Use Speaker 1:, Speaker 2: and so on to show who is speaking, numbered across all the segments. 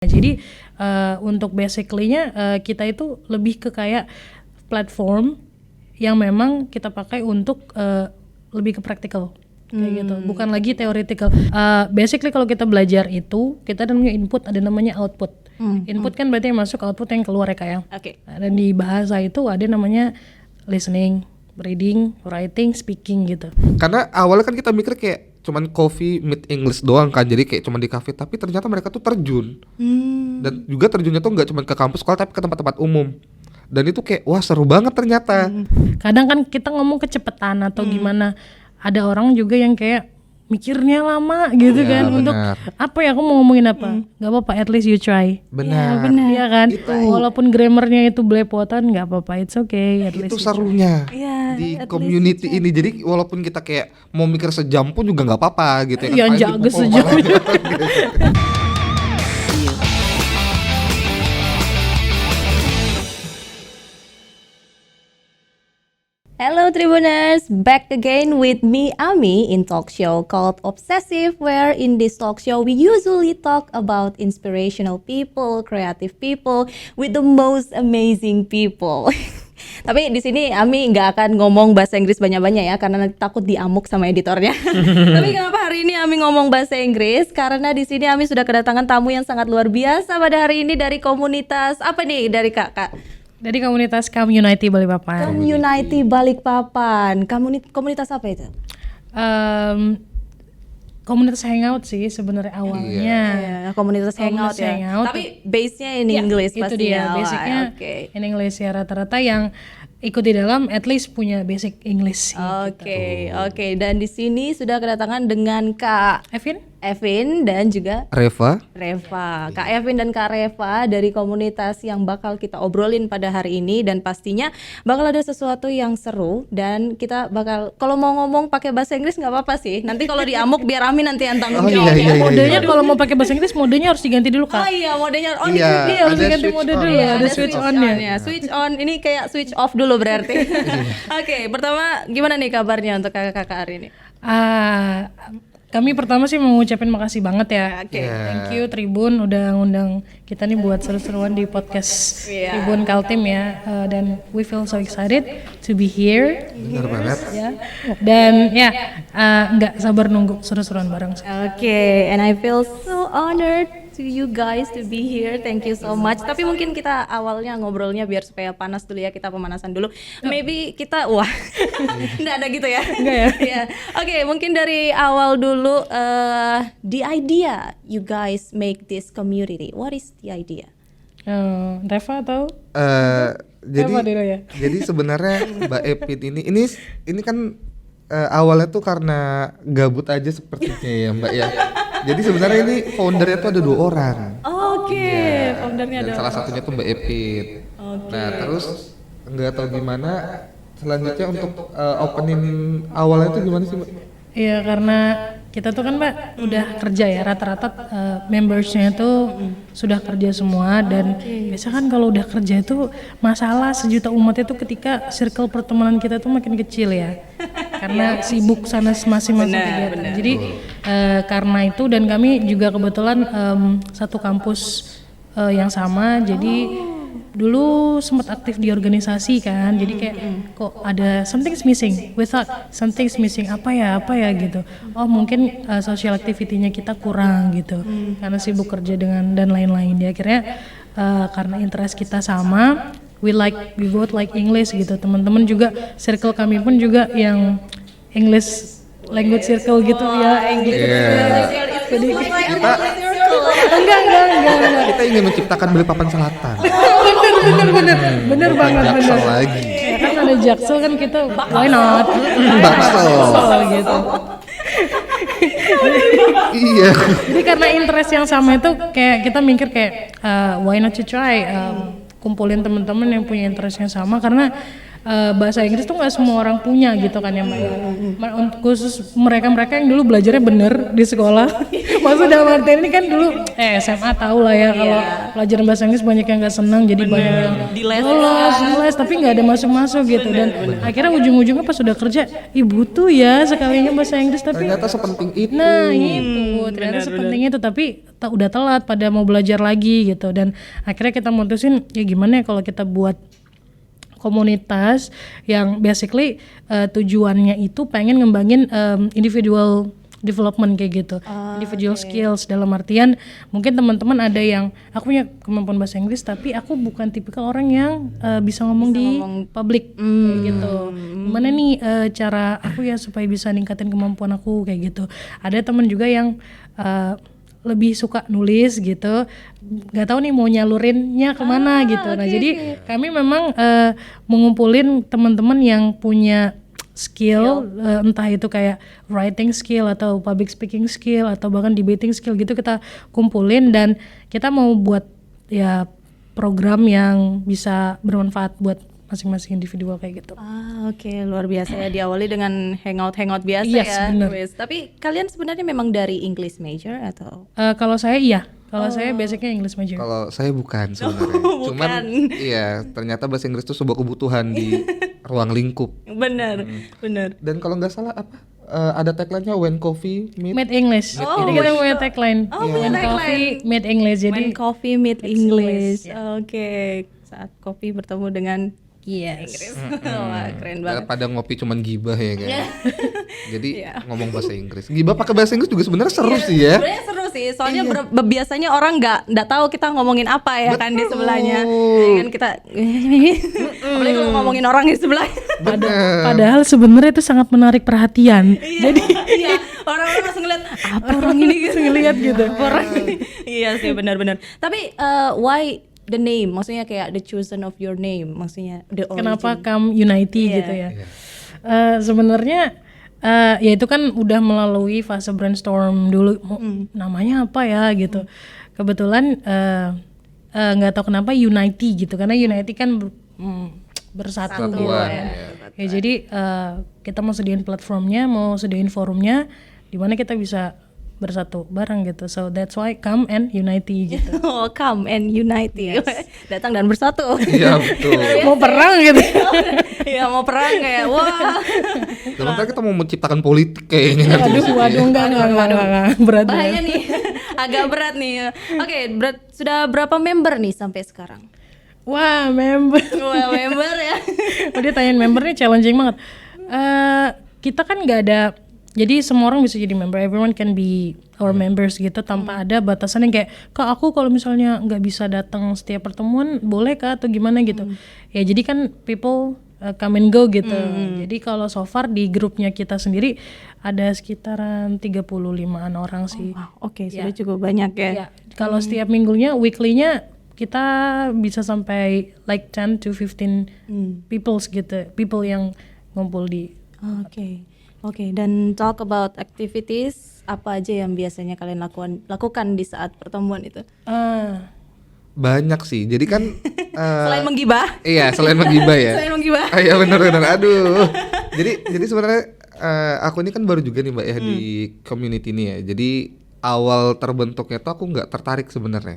Speaker 1: Jadi untuk basically-nya kita itu lebih ke kayak platform yang memang kita pakai untuk lebih ke praktikal kayak gitu, bukan lagi theoretical. Basically kalau kita belajar itu kita ada namanya input, ada namanya output. Input kan berarti yang masuk, output yang keluar ya Kak ya. Dan di bahasa itu ada namanya listening, reading, writing, speaking gitu.
Speaker 2: Karena awalnya kan kita mikir kayak cuman coffee meet English doang kan, jadi kayak cuman di cafe, tapi ternyata mereka tuh terjun. Dan juga terjunnya tuh nggak cuman ke kampus sekolah tapi ke tempat-tempat umum. Dan itu kayak wah seru banget ternyata.
Speaker 1: Kadang kan kita ngomong kecepatan atau gimana, ada orang juga yang kayak mikirnya lama gitu kan, untuk apa ya aku mau ngomongin apa, nggak apa-apa, at least you try.
Speaker 2: Benar.
Speaker 1: Iya kan,
Speaker 2: Itu.
Speaker 1: walaupun grammarnya itu belepotan nggak apa-apa, it's okay, at least
Speaker 2: Itu
Speaker 1: you try.
Speaker 2: serunya di
Speaker 3: at
Speaker 2: community ini. Jadi walaupun kita kayak mau mikir sejam pun juga nggak apa-apa gitu ya.
Speaker 1: Yang
Speaker 2: Paling
Speaker 1: jaga
Speaker 2: dipukul
Speaker 1: sejam.
Speaker 2: malah.
Speaker 3: Hello Tribuners, back again with me Ami in talk show called Obsessive, where in this talk show we usually talk about inspirational people, creative people, with the most amazing people. Tapi di sini Ami nggak akan ngomong bahasa Inggris banyak-banyak ya, karena nanti takut diamuk sama editornya. Tapi kenapa hari ini Ami ngomong bahasa Inggris? Karena di sini Ami sudah kedatangan tamu yang sangat luar biasa pada hari ini dari komunitas apa nih, dari Kak?
Speaker 1: Dari komunitas Community Balikpapan.
Speaker 3: Community Balikpapan. Komunitas apa itu?
Speaker 1: Komunitas hangout sih sebenarnya awalnya.
Speaker 3: Ya, komunitas hangout ya.
Speaker 1: hangout.
Speaker 3: Tapi base-nya in
Speaker 1: Ya,
Speaker 3: English
Speaker 1: itu
Speaker 3: pasti
Speaker 1: dia,
Speaker 3: ya.
Speaker 1: basicnya
Speaker 3: Oke.
Speaker 1: in English ya, rata-rata yang ikut di dalam at least punya basic English sih.
Speaker 3: Oke. Dan di sini sudah kedatangan dengan Kak Evin dan juga
Speaker 2: Reva.
Speaker 3: Kak Evin dan Kak Reva dari komunitas yang bakal kita obrolin pada hari ini, dan pastinya bakal ada sesuatu yang seru, dan kita bakal, kalau mau ngomong pakai bahasa Inggris nggak apa-apa sih. Nanti kalau diamuk biar Ami nanti yang tanggung jawab.
Speaker 2: iya.
Speaker 1: Modenya kalau mau pakai bahasa Inggris modenya harus diganti dulu Kak.
Speaker 3: Oh iya, modenya. Oh
Speaker 2: Iya,
Speaker 3: ini
Speaker 1: Iya, harus
Speaker 2: ada
Speaker 1: diganti
Speaker 2: switch
Speaker 1: mode
Speaker 2: on.
Speaker 1: dulu,
Speaker 3: Iya,
Speaker 1: ada switch on-nya.
Speaker 3: Switch on ini kayak switch off dulu berarti. Oke, pertama gimana nih kabarnya untuk kakak-kakak hari ini?
Speaker 1: Kami pertama sih mau ngucapin makasih banget ya.
Speaker 3: Oke.
Speaker 1: Thank you Tribun udah ngundang kita nih buat seru-seruan di podcast Tribun Kaltim ya. Dan we feel so excited to be here.
Speaker 2: Bener banget.
Speaker 1: Ya. Dan ya nggak sabar nunggu seru-seruan bareng.
Speaker 3: Oke, and I feel so honored to you guys to be here. Thank you so much. Tapi mungkin kita awalnya ngobrolnya biar supaya panas dulu ya, kita pemanasan dulu. Maybe kita nggak ada gitu ya?
Speaker 1: Enggak ya?
Speaker 3: Yeah. Oke, mungkin dari awal dulu, the idea you guys make this community. What is the idea?
Speaker 1: Reva atau?
Speaker 2: Jadi
Speaker 1: Reva dulu ya.
Speaker 2: jadi sebenarnya Mbak Epin ini kan awalnya tuh karena gabut aja sepertinya ya Mbak ya. Jadi sebenarnya ini foundernya tuh ada 2 orang.
Speaker 3: Oke, foundernya
Speaker 2: Dan
Speaker 3: ada.
Speaker 2: salah satunya tuh Mbak Epin. Nah terus nggak tahu gimana selanjutnya untuk opening awalnya tuh gimana sih Mbak?
Speaker 1: Iya, karena kita tuh kan Mbak udah kerja ya, rata-rata membersnya tuh sudah kerja semua, dan biasa kan kalau udah kerja itu masalah sejuta umat itu ketika circle pertemanan kita tuh makin kecil ya, karena sibuk sana masing-masing kegiatan. Jadi karena itu, dan kami juga kebetulan satu kampus yang sama, jadi dulu sempat aktif di organisasi kan, jadi kayak kok ada something's missing, we thought something's missing, apa ya gitu, oh mungkin social activity-nya kita kurang gitu, karena sibuk kerja dengan dan lain-lain. Di akhirnya karena interest kita sama, we both like English gitu, teman-teman juga circle kami pun juga yang English language circle gitu ya. Jadi enggak.
Speaker 2: Kita ingin menciptakan Balikpapan Selatan.
Speaker 1: bener banget.
Speaker 2: Jaksel lagi.
Speaker 1: Ya kan ada Jaksel kan, kita why not?
Speaker 2: Bakso.
Speaker 1: Gitu.
Speaker 2: Iya.
Speaker 1: Jadi karena interest yang sama itu kayak kita mikir kayak why not to try, kumpulin teman-teman yang punya interest yang sama, karena bahasa Inggris tuh nggak semua orang punya gitu kan ya Mbak ya. Khusus mereka yang dulu belajarnya bener di sekolah. Maksud dalam arti ini kan dulu SMA tahu lah ya, kalau pelajaran bahasa Inggris banyak yang nggak senang, jadi banyak yang les tapi nggak ada masuk gitu, dan akhirnya ujung-ujungnya pas sudah kerja, butuh ya sekalinya bahasa Inggris, tapi
Speaker 2: Ternyata sepenting itu.
Speaker 1: nah itu ternyata sepenting itu, tapi udah telat pada mau belajar lagi gitu. Dan akhirnya kita mutusin ya gimana ya kalau kita buat komunitas yang basically tujuannya itu pengen ngembangin individual development kayak gitu, individual skills, dalam artian mungkin teman-teman ada yang aku punya kemampuan bahasa Inggris tapi aku bukan tipikal orang yang bisa ngomong di public kayak gitu. Gimana nih cara aku ya supaya bisa ningkatin kemampuan aku kayak gitu. Ada teman juga yang lebih suka nulis gitu, nggak tahu nih mau nyalurinnya kemana gitu. Nah jadi kami memang mengumpulin teman-teman yang punya skill, entah itu kayak writing skill atau public speaking skill atau bahkan debating skill gitu, kita kumpulin dan kita mau buat ya program yang bisa bermanfaat buat masing-masing individual kayak gitu.
Speaker 3: Oke, luar biasa ya, diawali dengan hangout biasa
Speaker 1: Yes,
Speaker 3: ya.
Speaker 1: bener.
Speaker 3: Wes. Tapi kalian sebenarnya memang dari English major atau?
Speaker 1: Kalau saya iya, kalau saya basicnya English major.
Speaker 2: Kalau saya bukan sebenarnya. Cuman iya, ternyata bahasa Inggris itu sebuah kebutuhan di ruang lingkup.
Speaker 3: Benar.
Speaker 2: Dan kalau nggak salah apa ada tagline-nya when coffee meet
Speaker 1: Meet English. Jadi kita punya tagline. When coffee meet English. Jadi
Speaker 3: When coffee meet English.
Speaker 1: English,
Speaker 3: Oke, saat kopi bertemu dengan
Speaker 1: yes.
Speaker 3: Inggris. Wah, keren banget.
Speaker 2: pada ngopi cuman gibah ya kan. Jadi
Speaker 3: Iya.
Speaker 2: ngomong bahasa Inggris. Gibah pakai bahasa Inggris juga sebenarnya seru sih ya.
Speaker 3: Sebenarnya seru sih, soalnya biasanya orang nggak tahu kita ngomongin apa ya kan di sebelahnya. Ya kan kita apalagi kalau ngomongin orang di sebelah.
Speaker 1: Padahal sebenarnya itu sangat menarik perhatian.
Speaker 3: Jadi iya, orang-orang langsung ngeliat apa orang ini gitu ngeliat gitu. Orang ini. Iya sih, benar-benar. Tapi why the name? Maksudnya kayak the chosen of your name, maksudnya the origin.
Speaker 1: Kenapa Come Unity
Speaker 3: Iya.
Speaker 1: gitu ya? Sebenarnya ya itu kan udah melalui fase brainstorm dulu namanya apa ya gitu. Kebetulan nggak tahu kenapa Unity gitu, karena Unity kan bersatu gitu
Speaker 2: Persatuan,
Speaker 1: kan.
Speaker 2: ya.
Speaker 1: Ya jadi kita mau sediain platformnya, mau sediain forumnya di mana kita bisa bersatu bareng gitu. So that's why Come and Unity gitu.
Speaker 3: Oh, come and unite. Datang dan bersatu.
Speaker 2: Iya betul.
Speaker 1: Mau perang gitu.
Speaker 3: Iya, mau perang kayak wah.
Speaker 2: Dalam ntar kita mau menciptakan politik kayaknya nanti.
Speaker 1: Waduh, enggak, berat
Speaker 3: Bahaya
Speaker 1: banget.
Speaker 3: nih. Agak berat nih. Oke, sudah berapa member nih sampai sekarang?
Speaker 1: Wah, member.
Speaker 3: Wah, member ya.
Speaker 1: Dia tanyain member nih challenging banget. Kita kan nggak ada, jadi semua orang bisa jadi member, everyone can be our members gitu tanpa ada batasan yang kayak, kak aku kalau misalnya nggak bisa datang setiap pertemuan boleh kah atau gimana gitu. Ya jadi kan people come and go gitu. Jadi kalau so far di grupnya kita sendiri ada sekitaran 35-an orang sih.
Speaker 3: Oke, sudah cukup banyak ya.
Speaker 1: Ya, kalau setiap minggunya, weekly-nya kita bisa sampai like 10 to 15 people yang ngumpul di.
Speaker 3: Oke, dan talk about activities, apa aja yang biasanya kalian lakukan di saat pertemuan itu?
Speaker 2: Banyak sih. Jadi kan
Speaker 3: Selain menggibah?
Speaker 2: iya, selain menggibah ya.
Speaker 3: Selain menggibah.
Speaker 2: Iya benar. Aduh. Jadi sebenarnya aku ini kan baru juga nih Mbak ya di community ini ya. Jadi awal terbentuknya tuh aku nggak tertarik sebenarnya.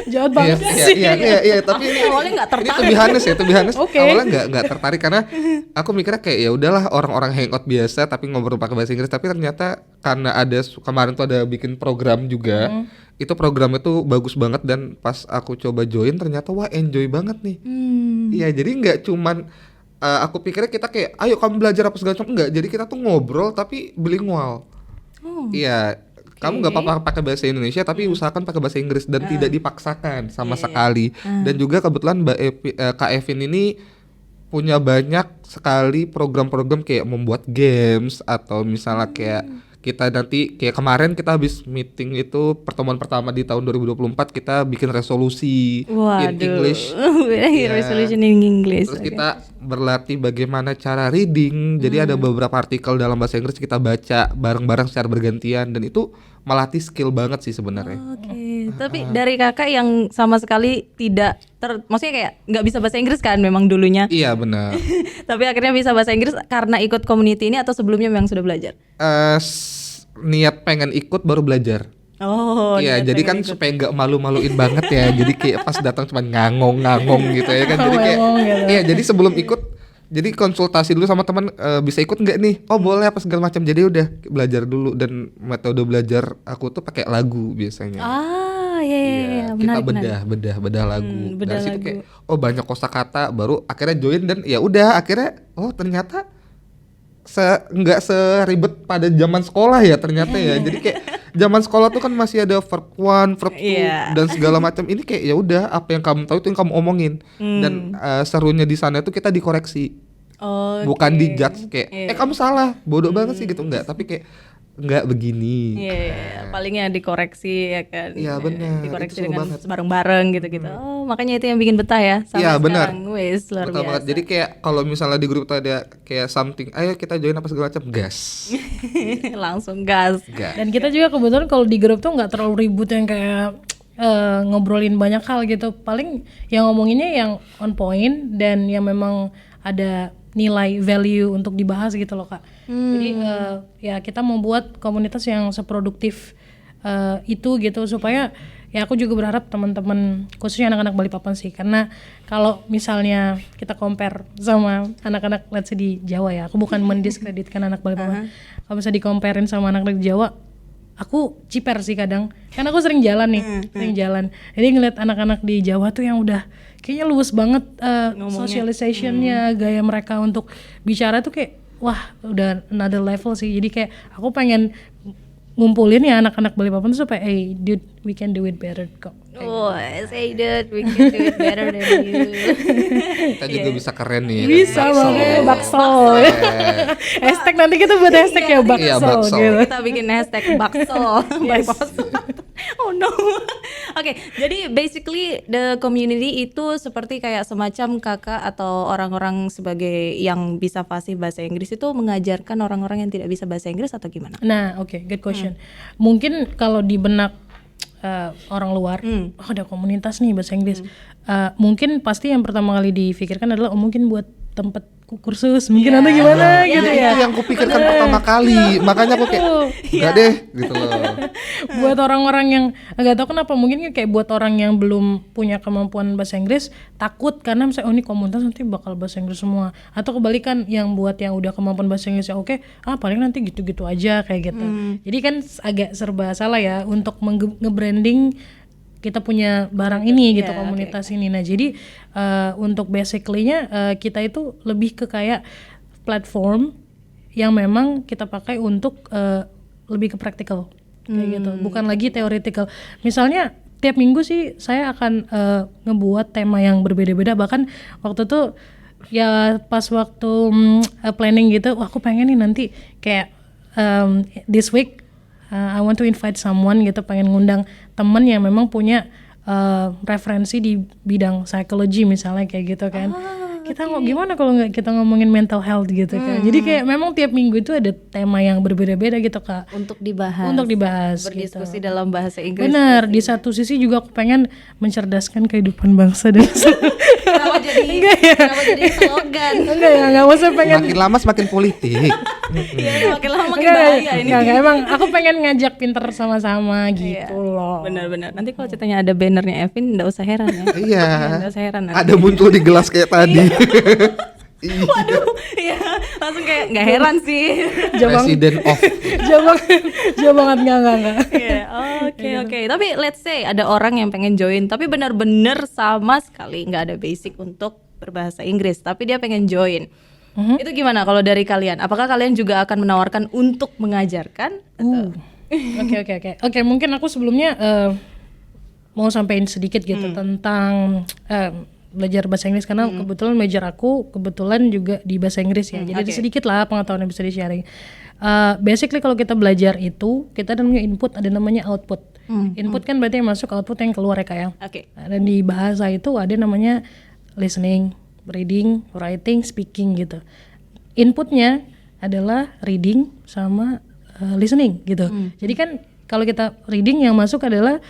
Speaker 1: Jahat banget sih.
Speaker 2: Iya, tapi ini
Speaker 3: Awalnya nggak tertarik.
Speaker 2: Ini to be honest,
Speaker 1: Oke.
Speaker 2: awalnya nggak tertarik karena aku mikirnya kayak ya udahlah orang-orang hangout biasa tapi ngobrol pakai bahasa Inggris, tapi ternyata karena ada kemarin tuh ada bikin program juga. Itu programnya tuh bagus banget dan pas aku coba join ternyata wah enjoy banget nih. Iya, jadi nggak cuman aku pikirnya kita kayak ayo kamu belajar apa segala macam, enggak. Jadi kita tuh ngobrol tapi bilingual. Iya. Kamu nggak apa-apa pakai bahasa Indonesia tapi usahakan pakai bahasa Inggris dan tidak dipaksakan sama sekali. Dan juga kebetulan Kak Evin ini punya banyak sekali program-program kayak membuat games atau misalnya kayak kita nanti kayak kemarin kita habis meeting itu pertemuan pertama di tahun 2024 kita bikin resolusi in English. Iya.
Speaker 3: Resolution in English.
Speaker 2: Terus kita berlatih bagaimana cara reading. Jadi ada beberapa artikel dalam bahasa Inggris kita baca bareng-bareng secara bergantian dan itu melatih skill banget sih sebenarnya.
Speaker 3: Oke, tapi dari kakak yang sama sekali tidak maksudnya kayak nggak bisa bahasa Inggris kan memang dulunya.
Speaker 2: Iya benar.
Speaker 3: Tapi akhirnya bisa bahasa Inggris karena ikut community ini atau sebelumnya memang sudah belajar?
Speaker 2: Niat pengen ikut baru belajar.
Speaker 3: Oh,
Speaker 2: Iya,
Speaker 3: niat
Speaker 2: jadi
Speaker 3: pengen
Speaker 2: kan
Speaker 3: ikut.
Speaker 2: supaya nggak malu-maluin banget ya. Jadi kayak pas datang cuma ngangong gitu ya kan. Jadi kayak
Speaker 1: Ngomong gitu.
Speaker 2: iya, jadi sebelum ikut Jadi konsultasi dulu sama teman, bisa ikut nggak nih? Oh boleh apa segala macam. Jadi udah belajar dulu, dan metode belajar aku tuh pakai lagu biasanya.
Speaker 3: Iya,
Speaker 2: Kita
Speaker 3: menarik.
Speaker 2: bedah lagu.
Speaker 3: bedah
Speaker 2: Dari situ
Speaker 3: lagu.
Speaker 2: kayak banyak kosakata, baru akhirnya join, dan ya udah akhirnya ternyata nggak seribet pada zaman sekolah ya ternyata ya. Jadi kayak zaman sekolah tuh kan masih ada verb 1, verb 2
Speaker 3: Iya.
Speaker 2: dan segala macam. Ini kayak ya udah apa yang kamu tahu itu yang kamu omongin. Dan serunya di sana tuh kita dikoreksi. Bukan di judge kayak kamu salah, bodoh banget sih gitu, enggak, tapi kayak enggak begini.
Speaker 3: Iya, palingnya dikoreksi ya kan.
Speaker 2: Iya, benar.
Speaker 3: Dikoreksi
Speaker 2: Itu seru
Speaker 3: dengan
Speaker 2: banget.
Speaker 3: bareng-bareng gitu-gitu. Oh, makanya itu yang bikin betah ya sampai
Speaker 2: Iya, benar.
Speaker 3: sekarang. Wis, luar
Speaker 2: Betul
Speaker 3: biasa.
Speaker 2: banget. Jadi kayak kalau misalnya di grup tuh ada kayak something, ayo kita join apa segala macam, gas.
Speaker 3: Langsung gas.
Speaker 2: Gas.
Speaker 1: Dan kita juga kebetulan kalau di grup tuh nggak terlalu ribut yang kayak ngobrolin banyak hal gitu. Paling yang ngomonginnya yang on point dan yang memang ada nilai value untuk dibahas gitu loh Kak. Jadi ya kita membuat komunitas yang seproduktif itu gitu, supaya ya aku juga berharap teman-teman khususnya anak-anak Balikpapan sih, karena kalau misalnya kita compare sama anak-anak let's say di Jawa ya, aku bukan mendiskreditkan anak Balikpapan. Kalau bisa di-comparein sama anak-anak di Jawa, aku ciper sih kadang, karena aku sering jalan nih, sering jalan. Jadi ngeliat anak-anak di Jawa tuh yang udah kayaknya luwes banget socialization-nya, gaya mereka untuk bicara tuh kayak wah udah another level sih. Jadi kayak aku pengen ngumpulin ya anak-anak Balikpapan tuh supaya hey dude we can do it better kok.
Speaker 3: Oh, say that we can do it better than you.
Speaker 2: Kita juga bisa keren nih.
Speaker 1: Bisa banget bakso. Hashtag nanti kita buat hashtag ya bakso,
Speaker 2: Iya, bakso.
Speaker 1: gitu.
Speaker 3: Kita bikin hashtag bakso. Bakso. Oh no. Oke, jadi basically the community itu seperti kayak semacam kakak atau orang-orang sebagai yang bisa fasih bahasa Inggris itu mengajarkan orang-orang yang tidak bisa bahasa Inggris atau gimana?
Speaker 1: Nah, oke, good question. Mungkin kalau di benak orang luar, oh ada komunitas nih bahasa Inggris. Mungkin pasti yang pertama kali difikirkan adalah mungkin buat tempat kursus, mungkin atau gimana gitu ya.
Speaker 2: Itu yang kupikirkan pertama kali, makanya aku kayak enggak deh gitu loh.
Speaker 1: Buat orang-orang yang nggak tahu kenapa, mungkin kayak buat orang yang belum punya kemampuan bahasa Inggris takut karena misalnya ini komunitas nanti bakal bahasa Inggris semua, atau kebalikan yang buat yang udah kemampuan bahasa Inggrisnya oke, paling nanti gitu-gitu aja kayak gitu. Jadi kan agak serba salah ya untuk nge-branding kita punya barang ini gitu, komunitas ini. Nah jadi untuk basically-nya kita itu lebih ke kayak platform yang memang kita pakai untuk lebih ke praktikal kayak gitu, bukan lagi theoretical. Misalnya tiap minggu sih saya akan ngebuat tema yang berbeda-beda. Bahkan waktu itu ya pas waktu planning gitu, wah aku pengen nih nanti kayak this week I want to invite someone gitu, pengen ngundang temen yang memang punya referensi di bidang psikologi misalnya kayak gitu kan. Kita gimana kalau nggak kita ngomongin mental health gitu kan. Jadi kayak memang tiap minggu itu ada tema yang berbeda-beda gitu Kak.
Speaker 3: Untuk dibahas.
Speaker 1: Untuk dibahas
Speaker 3: berdiskusi
Speaker 1: gitu.
Speaker 3: dalam bahasa Inggris.
Speaker 1: Benar, di satu sisi juga aku pengen mencerdaskan kehidupan bangsa dan
Speaker 3: Kenapa jadi slogan?
Speaker 1: enggak ya, enggak usah pengen.
Speaker 2: Makin lama semakin politik.
Speaker 3: Iya, makin lama makin
Speaker 1: Enggak,
Speaker 3: bahaya ini.
Speaker 1: enggak, emang aku pengen ngajak pinter sama-sama gitu loh.
Speaker 3: Benar-benar. Nanti kalau ceritanya ada bannernya Evin, nggak usah heran ya.
Speaker 2: Iya.
Speaker 3: Nggak usah heran. nanti.
Speaker 2: Ada muncul di gelas kayak tadi.
Speaker 3: Waduh, iya, langsung kayak nggak heran sih.
Speaker 2: President of.
Speaker 1: Jauh banget enggak.
Speaker 3: Iya, oke. Tapi let's say ada orang yang pengen join, tapi benar-benar sama sekali nggak ada basic untuk berbahasa Inggris, tapi dia pengen join. Itu gimana kalau dari kalian? Apakah kalian juga akan menawarkan untuk mengajarkan? Atau?
Speaker 1: Oke, mungkin aku sebelumnya mau sampaikan sedikit gitu tentang belajar bahasa Inggris, karena kebetulan major aku kebetulan juga di bahasa Inggris ya. Jadi ada sedikit lah pengetahuan yang bisa di-sharing. Basically kalau kita belajar itu kita ada namanya input, ada namanya output. Input kan berarti yang masuk, output yang keluar ya Kak ya.
Speaker 3: Oke.
Speaker 1: Dan di bahasa itu ada namanya listening, reading, writing, speaking gitu. Inputnya adalah reading sama listening gitu. Jadi kan kalau kita reading yang masuk adalah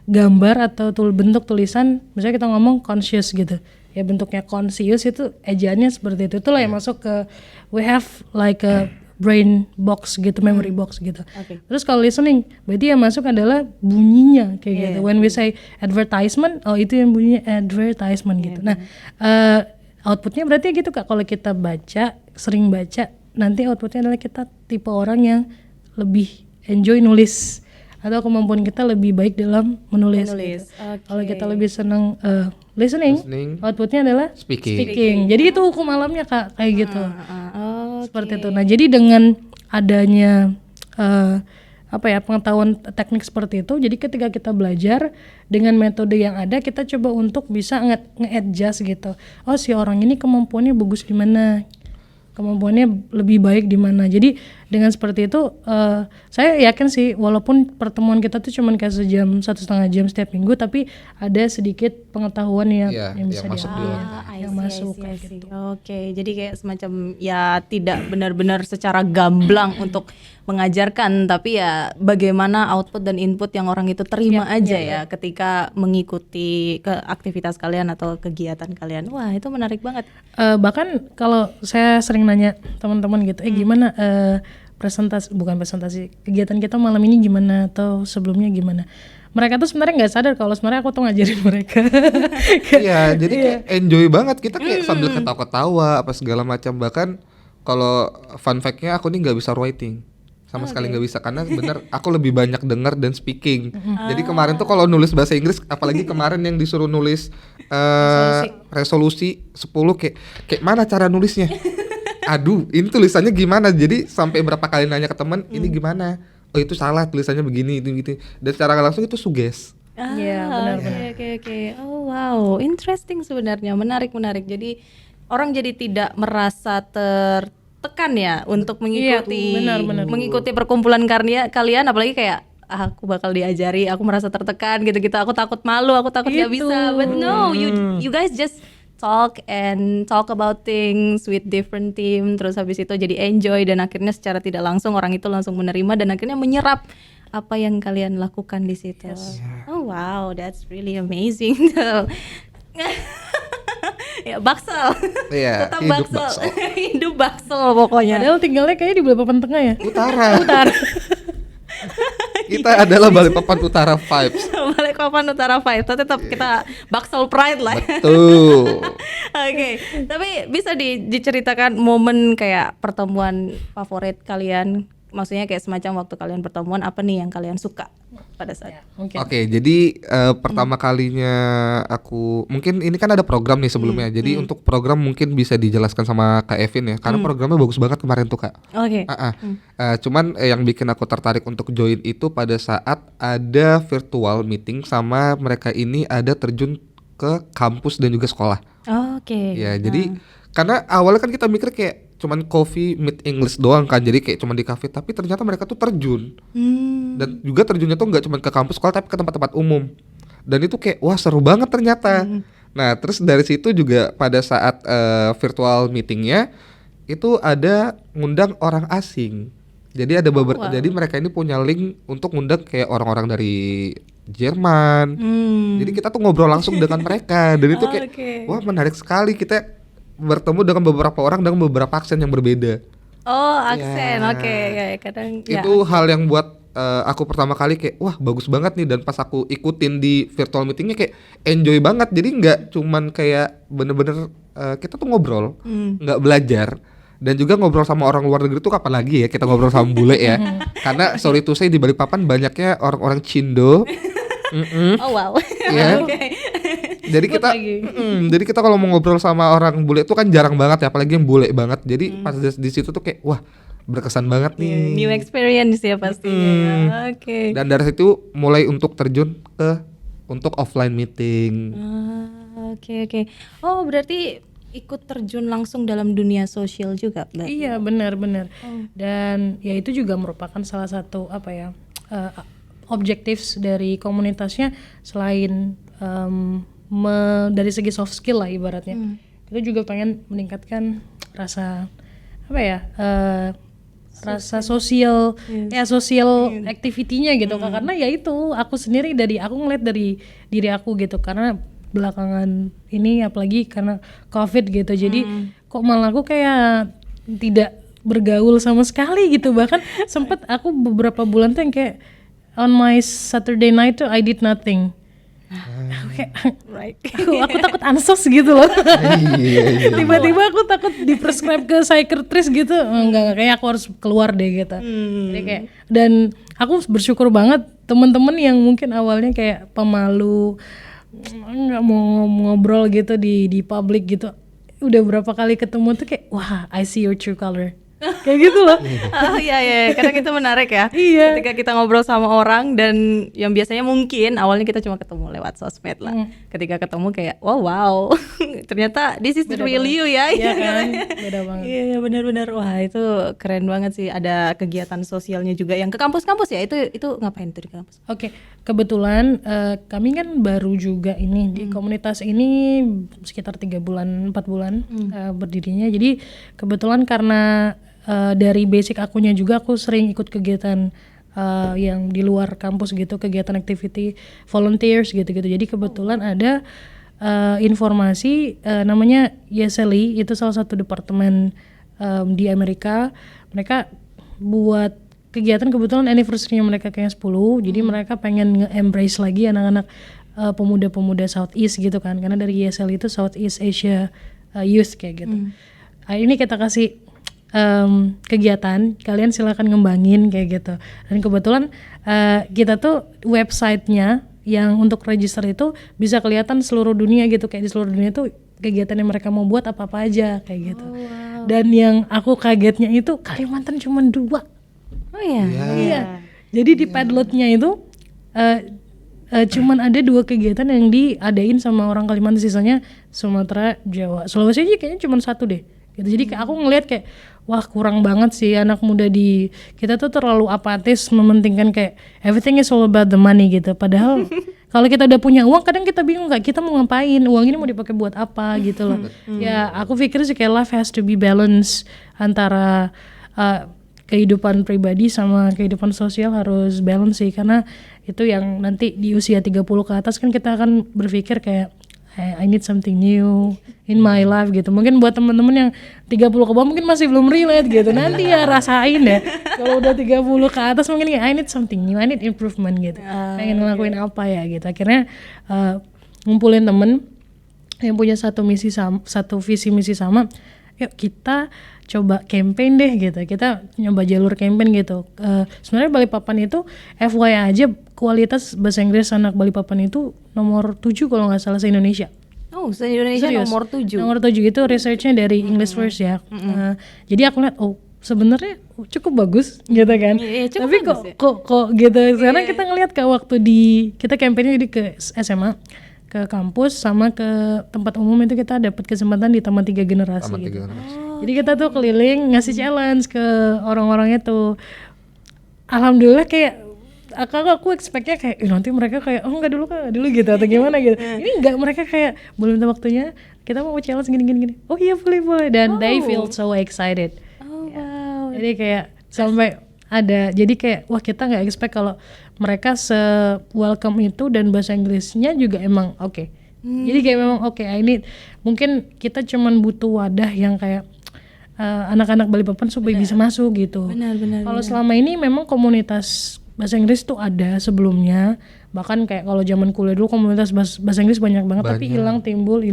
Speaker 1: gambar atau bentuk tulisan, misalnya kita ngomong conscious gitu. Ya bentuknya conscious itu ejaannya seperti itu. Itulah yang masuk ke we have like a brain box gitu, memory box gitu. Terus kalau listening, berarti yang masuk adalah bunyinya kayak gitu. When we say advertisement, itu yang bunyinya advertisement gitu. Nah, outputnya berarti gitu Kak, kalau kita baca, sering baca, nanti outputnya adalah kita tipe orang yang lebih enjoy nulis atau kemampuan kita lebih baik dalam menulis. Gitu. Kalau kita lebih senang listening, outputnya adalah speaking. Jadi itu hukum alamnya Kak, kayak gitu. Seperti itu. Nah, jadi dengan adanya pengetahuan teknik seperti itu, jadi ketika kita belajar dengan metode yang ada, kita coba untuk bisa nge-adjust gitu. Oh, si orang ini kemampuannya bagus di mana, kemampuannya lebih baik di mana. Jadi dengan seperti itu saya yakin sih, walaupun pertemuan kita tuh cuman kayak 1,5 jam setiap minggu, tapi ada sedikit pengetahuan yang bisa
Speaker 2: masuk
Speaker 1: yang masuk kayak gitu.
Speaker 3: Oke, jadi kayak semacam ya tidak benar-benar secara gamblang untuk mengajarkan, tapi ya bagaimana output dan input yang orang itu terima aja ya ketika mengikuti ke aktivitas kalian atau kegiatan kalian. Wah, itu menarik banget.
Speaker 1: Bahkan kalau saya sering nanya teman-teman gitu, gimana presentasi kegiatan kita malam ini gimana atau sebelumnya gimana, mereka tuh sebenarnya nggak sadar kalau sebenarnya aku tuh ngajarin mereka.
Speaker 2: Iya, jadi kayak enjoy banget kita kayak sambil ketawa-ketawa apa segala macam. Bahkan kalau fun fact-nya aku nih nggak bisa writing sama sekali, nggak bisa, karena bener aku lebih banyak dengar dan speaking. Jadi kemarin tuh kalau nulis bahasa Inggris, apalagi kemarin yang disuruh nulis resolusi 10, kayak mana cara nulisnya? Aduh, ini tulisannya gimana? Jadi sampai berapa kali nanya ke teman, ini gimana? Oh, itu salah, tulisannya begini, itu gitu. Dan secara langsung itu suges.
Speaker 1: Iya, benar-benar.
Speaker 3: Oke. Oh wow, interesting sebenarnya, menarik. Jadi orang jadi tidak merasa tertekan ya untuk mengikuti mengikuti perkumpulan kalian, apalagi kayak aku bakal diajari, aku merasa tertekan gitu-gitu, aku takut malu, aku takut nggak bisa. But no, you guys just talk about things with different team, terus habis itu jadi enjoy, dan akhirnya secara tidak langsung orang itu langsung menerima dan akhirnya menyerap apa yang kalian lakukan di situ. Oh wow, that's really amazing. Ya, Baksel.
Speaker 2: Iya,
Speaker 3: tetap
Speaker 2: hidup
Speaker 3: Baksel. Hidup Baksel pokoknya.
Speaker 1: Padahal tinggalnya kayaknya di Balikpapan Tengah ya.
Speaker 2: Utara. Kita adalah Balikpapan Utara vibes.
Speaker 3: Balikpapan Utara vibes, tetap kita Baksel pride lah.
Speaker 2: Betul.
Speaker 3: Oke, tapi bisa diceritakan momen kayak pertemuan favorit kalian, maksudnya kayak semacam waktu kalian pertemuan, apa nih yang kalian suka pada saat?
Speaker 2: Oke, jadi pertama kalinya aku, mungkin ini kan ada program nih sebelumnya. Jadi untuk program mungkin bisa dijelaskan sama Kak Evin ya, karena programnya bagus banget kemarin tuh Kak.
Speaker 3: Oke.
Speaker 2: Cuman yang bikin aku tertarik untuk join itu pada saat ada virtual meeting sama mereka ini ada terjun ke kampus dan juga sekolah.
Speaker 3: Oke.
Speaker 2: Ya, jadi karena awalnya kan kita mikir kayak cuman coffee meet English doang kan, jadi kayak cuman di cafe, tapi ternyata mereka tuh terjun. Dan juga terjunnya tuh nggak cuma ke kampus sekolah, tapi ke tempat-tempat umum. Dan itu kayak wah seru banget ternyata. Nah, terus dari situ juga pada saat virtual meetingnya itu ada ngundang orang asing. Jadi ada beberapa, jadi mereka ini punya link untuk ngundang kayak orang-orang dari Jerman. Jadi kita tuh ngobrol langsung dengan mereka, dan itu kayak wah menarik sekali, kita bertemu dengan beberapa orang dengan beberapa aksen yang berbeda.
Speaker 3: Oh, aksen. Oke. Kadang
Speaker 2: itu hal yang buat aku pertama kali kayak wah bagus banget nih, dan pas aku ikutin di virtual meetingnya kayak enjoy banget. Jadi nggak cuman kayak bener-bener kita tuh ngobrol, nggak belajar. Dan juga ngobrol sama orang luar negeri tuh kapan lagi ya kita ngobrol sama bule ya. Karena sorry to say di Balikpapan banyaknya orang-orang Cindo.
Speaker 3: Oh wow.
Speaker 2: Ya. Jadi kita kalau mau ngobrol sama orang bule tuh kan jarang banget ya, apalagi yang bule banget. Jadi pas di situ tuh kayak wah berkesan banget nih.
Speaker 3: New experience ya pastinya. Oke.
Speaker 2: Dan dari situ mulai untuk terjun untuk offline meeting.
Speaker 3: Oke. Oh, berarti ikut terjun langsung dalam dunia sosial juga, Mbak?
Speaker 1: Iya, benar. Dan ya itu juga merupakan salah satu objektif dari komunitasnya, selain dari segi soft skill lah ibaratnya. Kita juga pengen meningkatkan rasa rasa sosial, sosial activity-nya gitu Kak. Karena ya itu aku sendiri aku ngeliat dari diri aku gitu, karena belakangan ini apalagi karena COVID gitu, jadi kok malah aku kayak tidak bergaul sama sekali gitu. Bahkan sempet aku beberapa bulan tuh yang kayak on my Saturday night tuh I did nothing. Aku kayak
Speaker 3: Right.
Speaker 1: aku takut ansos gitu loh.
Speaker 2: Iya.
Speaker 1: Tiba-tiba aku takut di-prescribe ke psychiatrist gitu. Enggak, kayak aku harus keluar deh gitu. Jadi kayak, dan aku bersyukur banget teman-teman yang mungkin awalnya kayak pemalu, nggak mau ngobrol gitu di public gitu, udah berapa kali ketemu tuh kayak wah, I see your true color. Kayak gitu loh.
Speaker 3: Oh iya, kadang itu menarik ya.
Speaker 1: Iya.
Speaker 3: Ketika kita ngobrol sama orang dan yang biasanya mungkin awalnya kita cuma ketemu lewat sosmed lah. Ketika ketemu kayak wow, ternyata this is the real you ya.
Speaker 1: Iya kan, beda banget.
Speaker 3: Iya benar-benar, wah itu keren banget sih. Ada kegiatan sosialnya juga yang ke kampus-kampus ya. Itu ngapain tuh di kampus?
Speaker 1: Oke, kebetulan kami kan baru juga ini di komunitas ini sekitar 3 bulan 4 bulan berdirinya. Jadi kebetulan karena dari basic akunya juga aku sering ikut kegiatan yang di luar kampus gitu, kegiatan activity volunteers gitu-gitu. Jadi kebetulan ada informasi namanya YSLI, itu salah satu departemen di Amerika. Mereka buat kegiatan, kebetulan anniversary-nya mereka kayak 10, jadi mereka pengen nge-embrace lagi anak-anak pemuda-pemuda Southeast gitu kan, karena dari YSL itu Southeast Asia Youth kayak gitu. Ini kita kasih kegiatan, kalian silakan ngembangin kayak gitu. Dan kebetulan kita tuh websitenya yang untuk register itu bisa kelihatan seluruh dunia gitu, kayak di seluruh dunia tuh kegiatan yang mereka mau buat apa-apa aja kayak gitu. Dan yang aku kagetnya itu Kalimantan cuma 2.
Speaker 3: Oh iya.
Speaker 1: Iya. Jadi di Padletnya itu cuman ada 2 kegiatan yang diadain sama orang Kalimantan, sisanya Sumatera, Jawa, Sulawesi aja kayaknya cuma 1 deh. Gitu. Jadi aku ngelihat kayak wah kurang banget sih anak muda di kita tuh terlalu apatis, mementingkan kayak everything is all about the money gitu. Padahal kalau kita udah punya uang kadang kita bingung nggak kita mau ngapain, uang ini mau dipakai buat apa gitu loh. Ya aku pikir sih kayak life has to be balance antara kehidupan pribadi sama kehidupan sosial harus balance sih, karena itu yang nanti di usia 30 ke atas kan kita akan berpikir kayak I need something new in my life gitu. Mungkin buat temen-temen yang 30 ke bawah mungkin masih belum relate gitu. Nanti ya rasain ya. Kalau udah 30 ke atas mungkin I need something new, I need improvement gitu. Pengen ngelakuin apa ya gitu. Akhirnya ngumpulin temen yang punya satu visi misi sama. Yuk kita coba campaign deh gitu. Kita nyoba jalur campaign gitu. Sebenarnya Balikpapan itu FYI aja kualitas bahasa Inggris anak Balikpapan itu nomor 7 kalau nggak salah se-Indonesia.
Speaker 3: Oh, se-Indonesia
Speaker 1: Serius.
Speaker 3: nomor 7.
Speaker 1: Nomor 7 itu researchnya dari English First ya. Jadi aku lihat sebenarnya cukup bagus gitu kan.
Speaker 3: Iya, cukup
Speaker 1: tapi
Speaker 3: bagus
Speaker 1: kok gitu. Karena kita ngelihat ke waktu kita campaignnya jadi ke SMA, ke kampus sama ke tempat umum itu kita dapat kesempatan di Taman 3 Generasi
Speaker 2: Taman
Speaker 1: gitu.
Speaker 2: 3 Generasi.
Speaker 1: Jadi kita tuh keliling ngasih challenge ke orang-orangnya tuh. Alhamdulillah kayak aku expect-nya kayak nanti mereka kayak enggak dulu gitu atau gimana gitu. Ini enggak, mereka kayak belum minta waktunya, kita mau challenge gini. Oh iya boleh dan they feel so excited.
Speaker 3: Oh wow.
Speaker 1: Jadi kayak sampai ada, jadi kayak wah kita nggak expect kalau mereka se-welcome itu, dan bahasa Inggrisnya juga emang oke. Jadi kayak memang oke, mungkin kita cuman butuh wadah yang kayak anak-anak Balikpapan supaya bisa masuk gitu.
Speaker 3: Benar.
Speaker 1: Kalau selama ini memang komunitas bahasa Inggris tuh ada sebelumnya, bahkan kayak kalau zaman kuliah dulu komunitas bahasa Inggris banyak banget. Tapi hilang timbul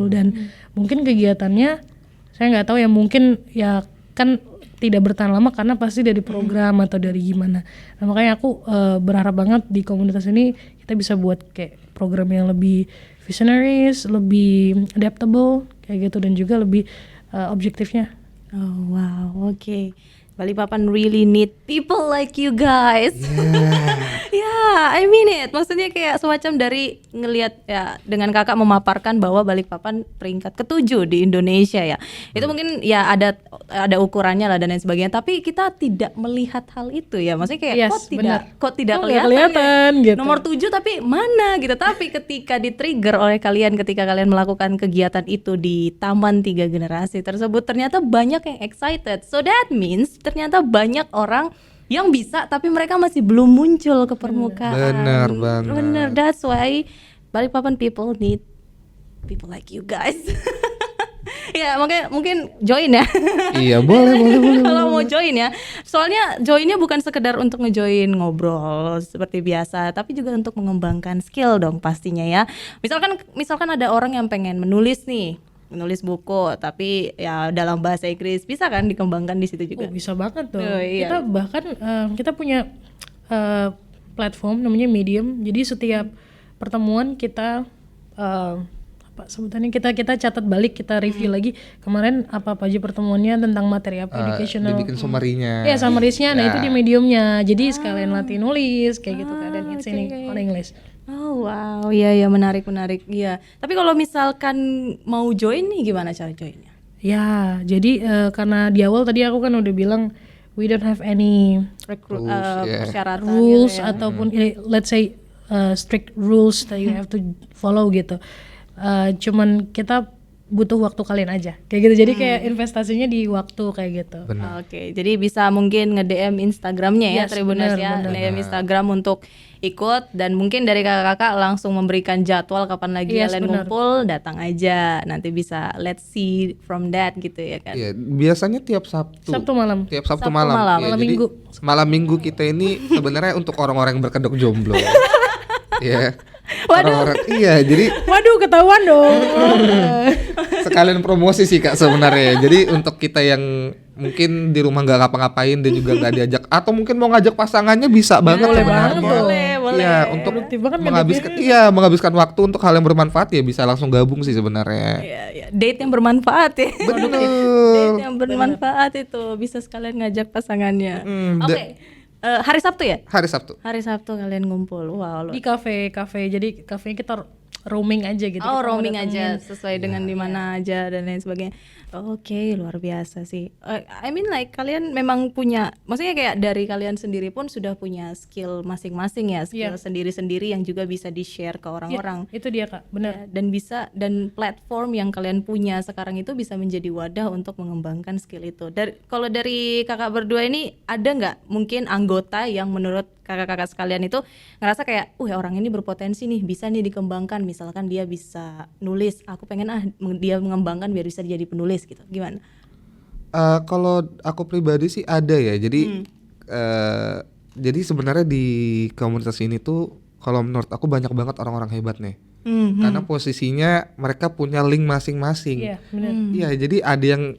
Speaker 1: dan mungkin kegiatannya saya nggak tahu ya, mungkin ya kan tidak bertahan lama karena pasti dari program atau dari gimana. Nah, makanya aku berharap banget di komunitas ini kita bisa buat kayak program yang lebih visionaries, lebih adaptable kayak gitu, dan juga lebih objektifnya.
Speaker 3: Oh wow, oke. Balikpapan really need people like you guys. Yeah, I mean it. Maksudnya kayak semacam dari ngelihat ya, dengan kakak memaparkan bahwa Balikpapan peringkat ke-7 di Indonesia ya. Itu mungkin ya ada ukurannya lah dan lain sebagainya. Tapi kita tidak melihat hal itu ya. Maksudnya kayak
Speaker 1: Yes,
Speaker 3: kok tidak
Speaker 1: nggak
Speaker 3: kelihatan
Speaker 1: gitu.
Speaker 3: Nomor 7 tapi mana gitu. Tapi ketika di-trigger oleh kalian ketika kalian melakukan kegiatan itu di Taman 3 Generasi tersebut, ternyata banyak yang excited. So that means ternyata banyak orang yang bisa tapi mereka masih belum muncul ke permukaan.
Speaker 2: Benar banget.
Speaker 3: Benar, that's why Balikpapan people need people like you guys. Ya makanya mungkin join ya.
Speaker 2: Iya, boleh.
Speaker 3: Kalau mau join ya, soalnya joinnya bukan sekedar untuk ngejoin ngobrol seperti biasa, tapi juga untuk mengembangkan skill dong pastinya ya. Misalkan ada orang yang pengen menulis buku, tapi ya dalam bahasa Inggris, bisa kan dikembangkan di situ juga.
Speaker 1: Oh, bisa banget dong.
Speaker 3: Oh, iya.
Speaker 1: Kita bahkan kita punya platform namanya Medium. Jadi setiap pertemuan kita apa sebutannya, kita catat balik, kita review lagi kemarin apa aja pertemuannya tentang materi apa educational.
Speaker 2: Dibikin summary-nya.
Speaker 1: Ya, summaries-nya. Nah,
Speaker 2: Ya.
Speaker 1: itu di Mediumnya. Jadi sekalian latih nulis kayak gitu kan, dan it's
Speaker 3: oke,
Speaker 1: in
Speaker 3: oke.
Speaker 1: on English.
Speaker 3: Oh wow, iya menarik, iya. Tapi kalau misalkan mau join nih, gimana cara joinnya?
Speaker 1: Ya, jadi karena di awal tadi aku kan udah bilang we don't have any
Speaker 3: Persyaratan
Speaker 1: rules
Speaker 3: gitu ya.
Speaker 1: ataupun let's say strict rules that you have to follow gitu. Cuman kita butuh waktu kalian aja kayak gitu. Jadi kayak investasinya di waktu kayak gitu.
Speaker 2: Benar.
Speaker 3: Oke, jadi bisa mungkin nge-DM Instagramnya ya,
Speaker 1: Yes,
Speaker 3: Tribuners
Speaker 1: benar,
Speaker 3: ya, DM Instagram untuk ikut, dan mungkin dari kakak-kakak langsung memberikan jadwal kapan lagi
Speaker 1: Yes,
Speaker 3: kalian
Speaker 1: benar.
Speaker 3: ngumpul, datang aja, nanti bisa let's see from that gitu ya kan.
Speaker 2: Iya, biasanya tiap Sabtu.
Speaker 1: Sabtu malam.
Speaker 2: Tiap Sabtu
Speaker 3: Sabtu
Speaker 2: malam.
Speaker 3: malam.
Speaker 2: Iya,
Speaker 1: Malam
Speaker 2: jadi
Speaker 1: Minggu.
Speaker 2: Malam Minggu kita ini sebenarnya untuk orang-orang yang berkedok jomblo. Iya.
Speaker 3: Waduh.
Speaker 2: Iya, jadi
Speaker 1: Waduh, ketahuan dong.
Speaker 2: sekalian promosi sih Kak sebenarnya. Jadi untuk kita yang mungkin di rumah nggak ngapa-ngapain dan juga nggak diajak, atau mungkin mau ngajak pasangannya bisa banget
Speaker 1: Boleh
Speaker 2: sebenarnya.
Speaker 1: banget.
Speaker 3: Boleh.
Speaker 2: Iya, untuk
Speaker 1: Produktif banget
Speaker 2: menghabiskan waktu untuk hal yang bermanfaat ya bisa langsung gabung sih sebenarnya.
Speaker 3: Iya. Date yang bermanfaat ya.
Speaker 2: Betul.
Speaker 3: Date yang bermanfaat itu bisa sekalian ngajak pasangannya. Oke. Hari Sabtu ya?
Speaker 2: Hari Sabtu.
Speaker 3: Hari Sabtu kalian ngumpul. Wow,
Speaker 1: Di kafe. Jadi kafenya kita roaming aja gitu.
Speaker 3: oh,
Speaker 1: Kita
Speaker 3: roaming
Speaker 1: ngedatengin.
Speaker 3: aja sesuai dengan di mana aja dan lain sebagainya. Oke, luar biasa sih. I mean like kalian memang punya, maksudnya kayak dari kalian sendiri pun sudah punya skill masing-masing ya, skill sendiri-sendiri yang juga bisa di-share ke orang-orang.
Speaker 1: Itu dia Kak, benar.
Speaker 3: Ya, dan platform yang kalian punya sekarang itu bisa menjadi wadah untuk mengembangkan skill itu. Kalau dari kakak berdua ini ada nggak mungkin anggota yang menurut kakak-kakak sekalian itu ngerasa kayak, orang ini berpotensi nih, bisa nih dikembangkan. Misalkan dia bisa nulis, aku pengen dia mengembangkan biar bisa jadi penulis gitu. Gimana?
Speaker 2: Kalau aku pribadi sih ada ya. Jadi sebenarnya di komunitas ini tuh kalau menurut aku banyak banget orang-orang hebat nih. Karena posisinya mereka punya link masing-masing.
Speaker 1: Iya, benar.
Speaker 2: Iya, jadi ada yang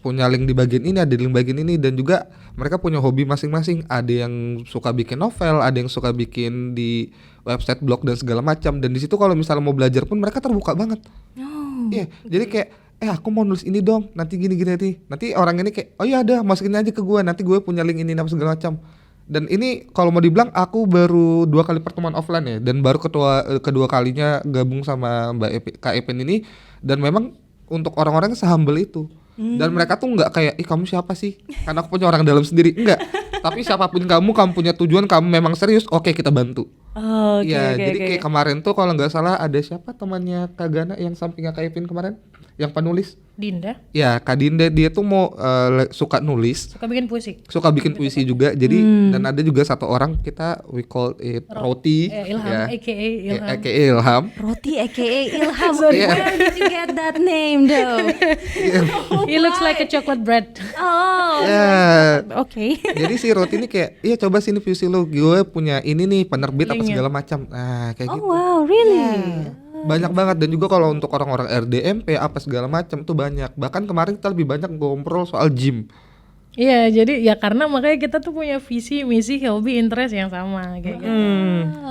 Speaker 2: punya link di bagian ini, ada link bagian ini, dan juga mereka punya hobi masing-masing. Ada yang suka bikin novel, ada yang suka bikin di website, blog dan segala macam. Dan di situ kalau misalnya mau belajar pun mereka terbuka banget. Iya, jadi kayak aku mau nulis ini dong, nanti gini-gini nanti orang ini kayak, oh iya ada, masukin aja ke gue, nanti gue punya link ini apa segala macam. Dan ini kalau mau dibilang aku baru 2 kali pertemuan offline ya, dan baru kedua kalinya gabung sama Kak Epin ini, dan memang untuk orang-orang sehumble itu. Dan mereka tuh nggak kayak, ih kamu siapa sih? Karena aku punya orang dalam sendiri, enggak. Tapi siapapun kamu punya tujuan, kamu memang serius, oke kita bantu.
Speaker 3: Oke,
Speaker 2: Jadi kayak kemarin tuh kalau nggak salah ada siapa temannya Kak Gana yang sampingnya Kak Epin kemarin, yang penulis.
Speaker 1: Dinda
Speaker 2: Ya, Kak Dinda, dia tuh mau suka nulis,
Speaker 1: suka bikin puisi.
Speaker 2: suka bikin puisi juga. Jadi dan ada juga satu orang, kita we call it Roti,
Speaker 1: Ilham,
Speaker 2: ya.
Speaker 1: aka Ilham.
Speaker 2: aka Ilham.
Speaker 3: Roti aka Ilham. Where did you get that name though?
Speaker 1: He looks like a chocolate bread.
Speaker 3: Oh,
Speaker 2: Ya,
Speaker 3: oke.
Speaker 2: jadi si Roti ini kayak, iya coba sini puisi lu, gue punya ini nih penerbit apa segala macam. Nah, kayak gitu.
Speaker 3: Oh wow, really?
Speaker 2: Banyak banget, dan juga kalau untuk orang-orang RDMP apa segala macam tuh banyak. Bahkan kemarin kita lebih banyak ngobrol soal gym.
Speaker 1: Iya, jadi ya karena makanya kita tuh punya visi, misi, hobi, interest yang sama kayak gitu.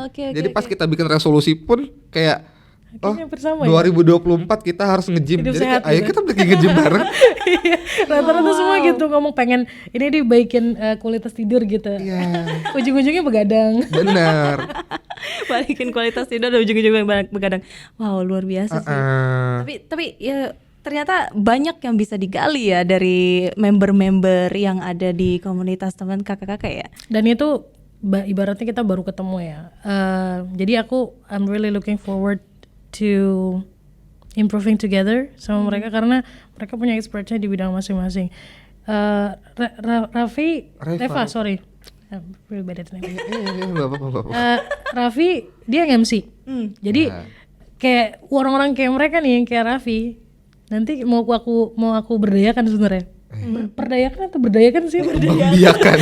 Speaker 3: Oke.
Speaker 2: Jadi pas kita bikin resolusi pun kayak
Speaker 1: Akhirnya bersama
Speaker 2: 2024 kita harus nge-gym.
Speaker 1: Hidup
Speaker 2: Jadi
Speaker 1: sehat
Speaker 2: kayak, ayo
Speaker 1: gitu.
Speaker 2: kita pergi nge-gym bareng.
Speaker 1: Iya, rata-rata semua gitu ngomong pengen ini dibaikin kualitas tidur gitu.
Speaker 2: Iya,
Speaker 1: Ujung-ujungnya begadang.
Speaker 2: bener.
Speaker 3: Balikin kualitas tidur dan ujung-ujungnya begadang. Wow, luar biasa sih. Tapi ya ternyata banyak yang bisa digali ya dari member-member yang ada di komunitas teman kakak-kakak ya.
Speaker 1: Dan itu ibaratnya kita baru ketemu ya. Jadi I'm really looking forward to improving together sama mereka karena mereka punya expertnya di bidang masing-masing. Reva, sorry. Really bad at name.
Speaker 2: Nggak apa-apa.
Speaker 1: Raffi dia yang MC. Jadi kayak orang-orang kayak mereka nih yang kayak Raffi nanti mau aku berdayakan sebenarnya. Perdayakan atau berdayakan sih?
Speaker 2: Membiakan.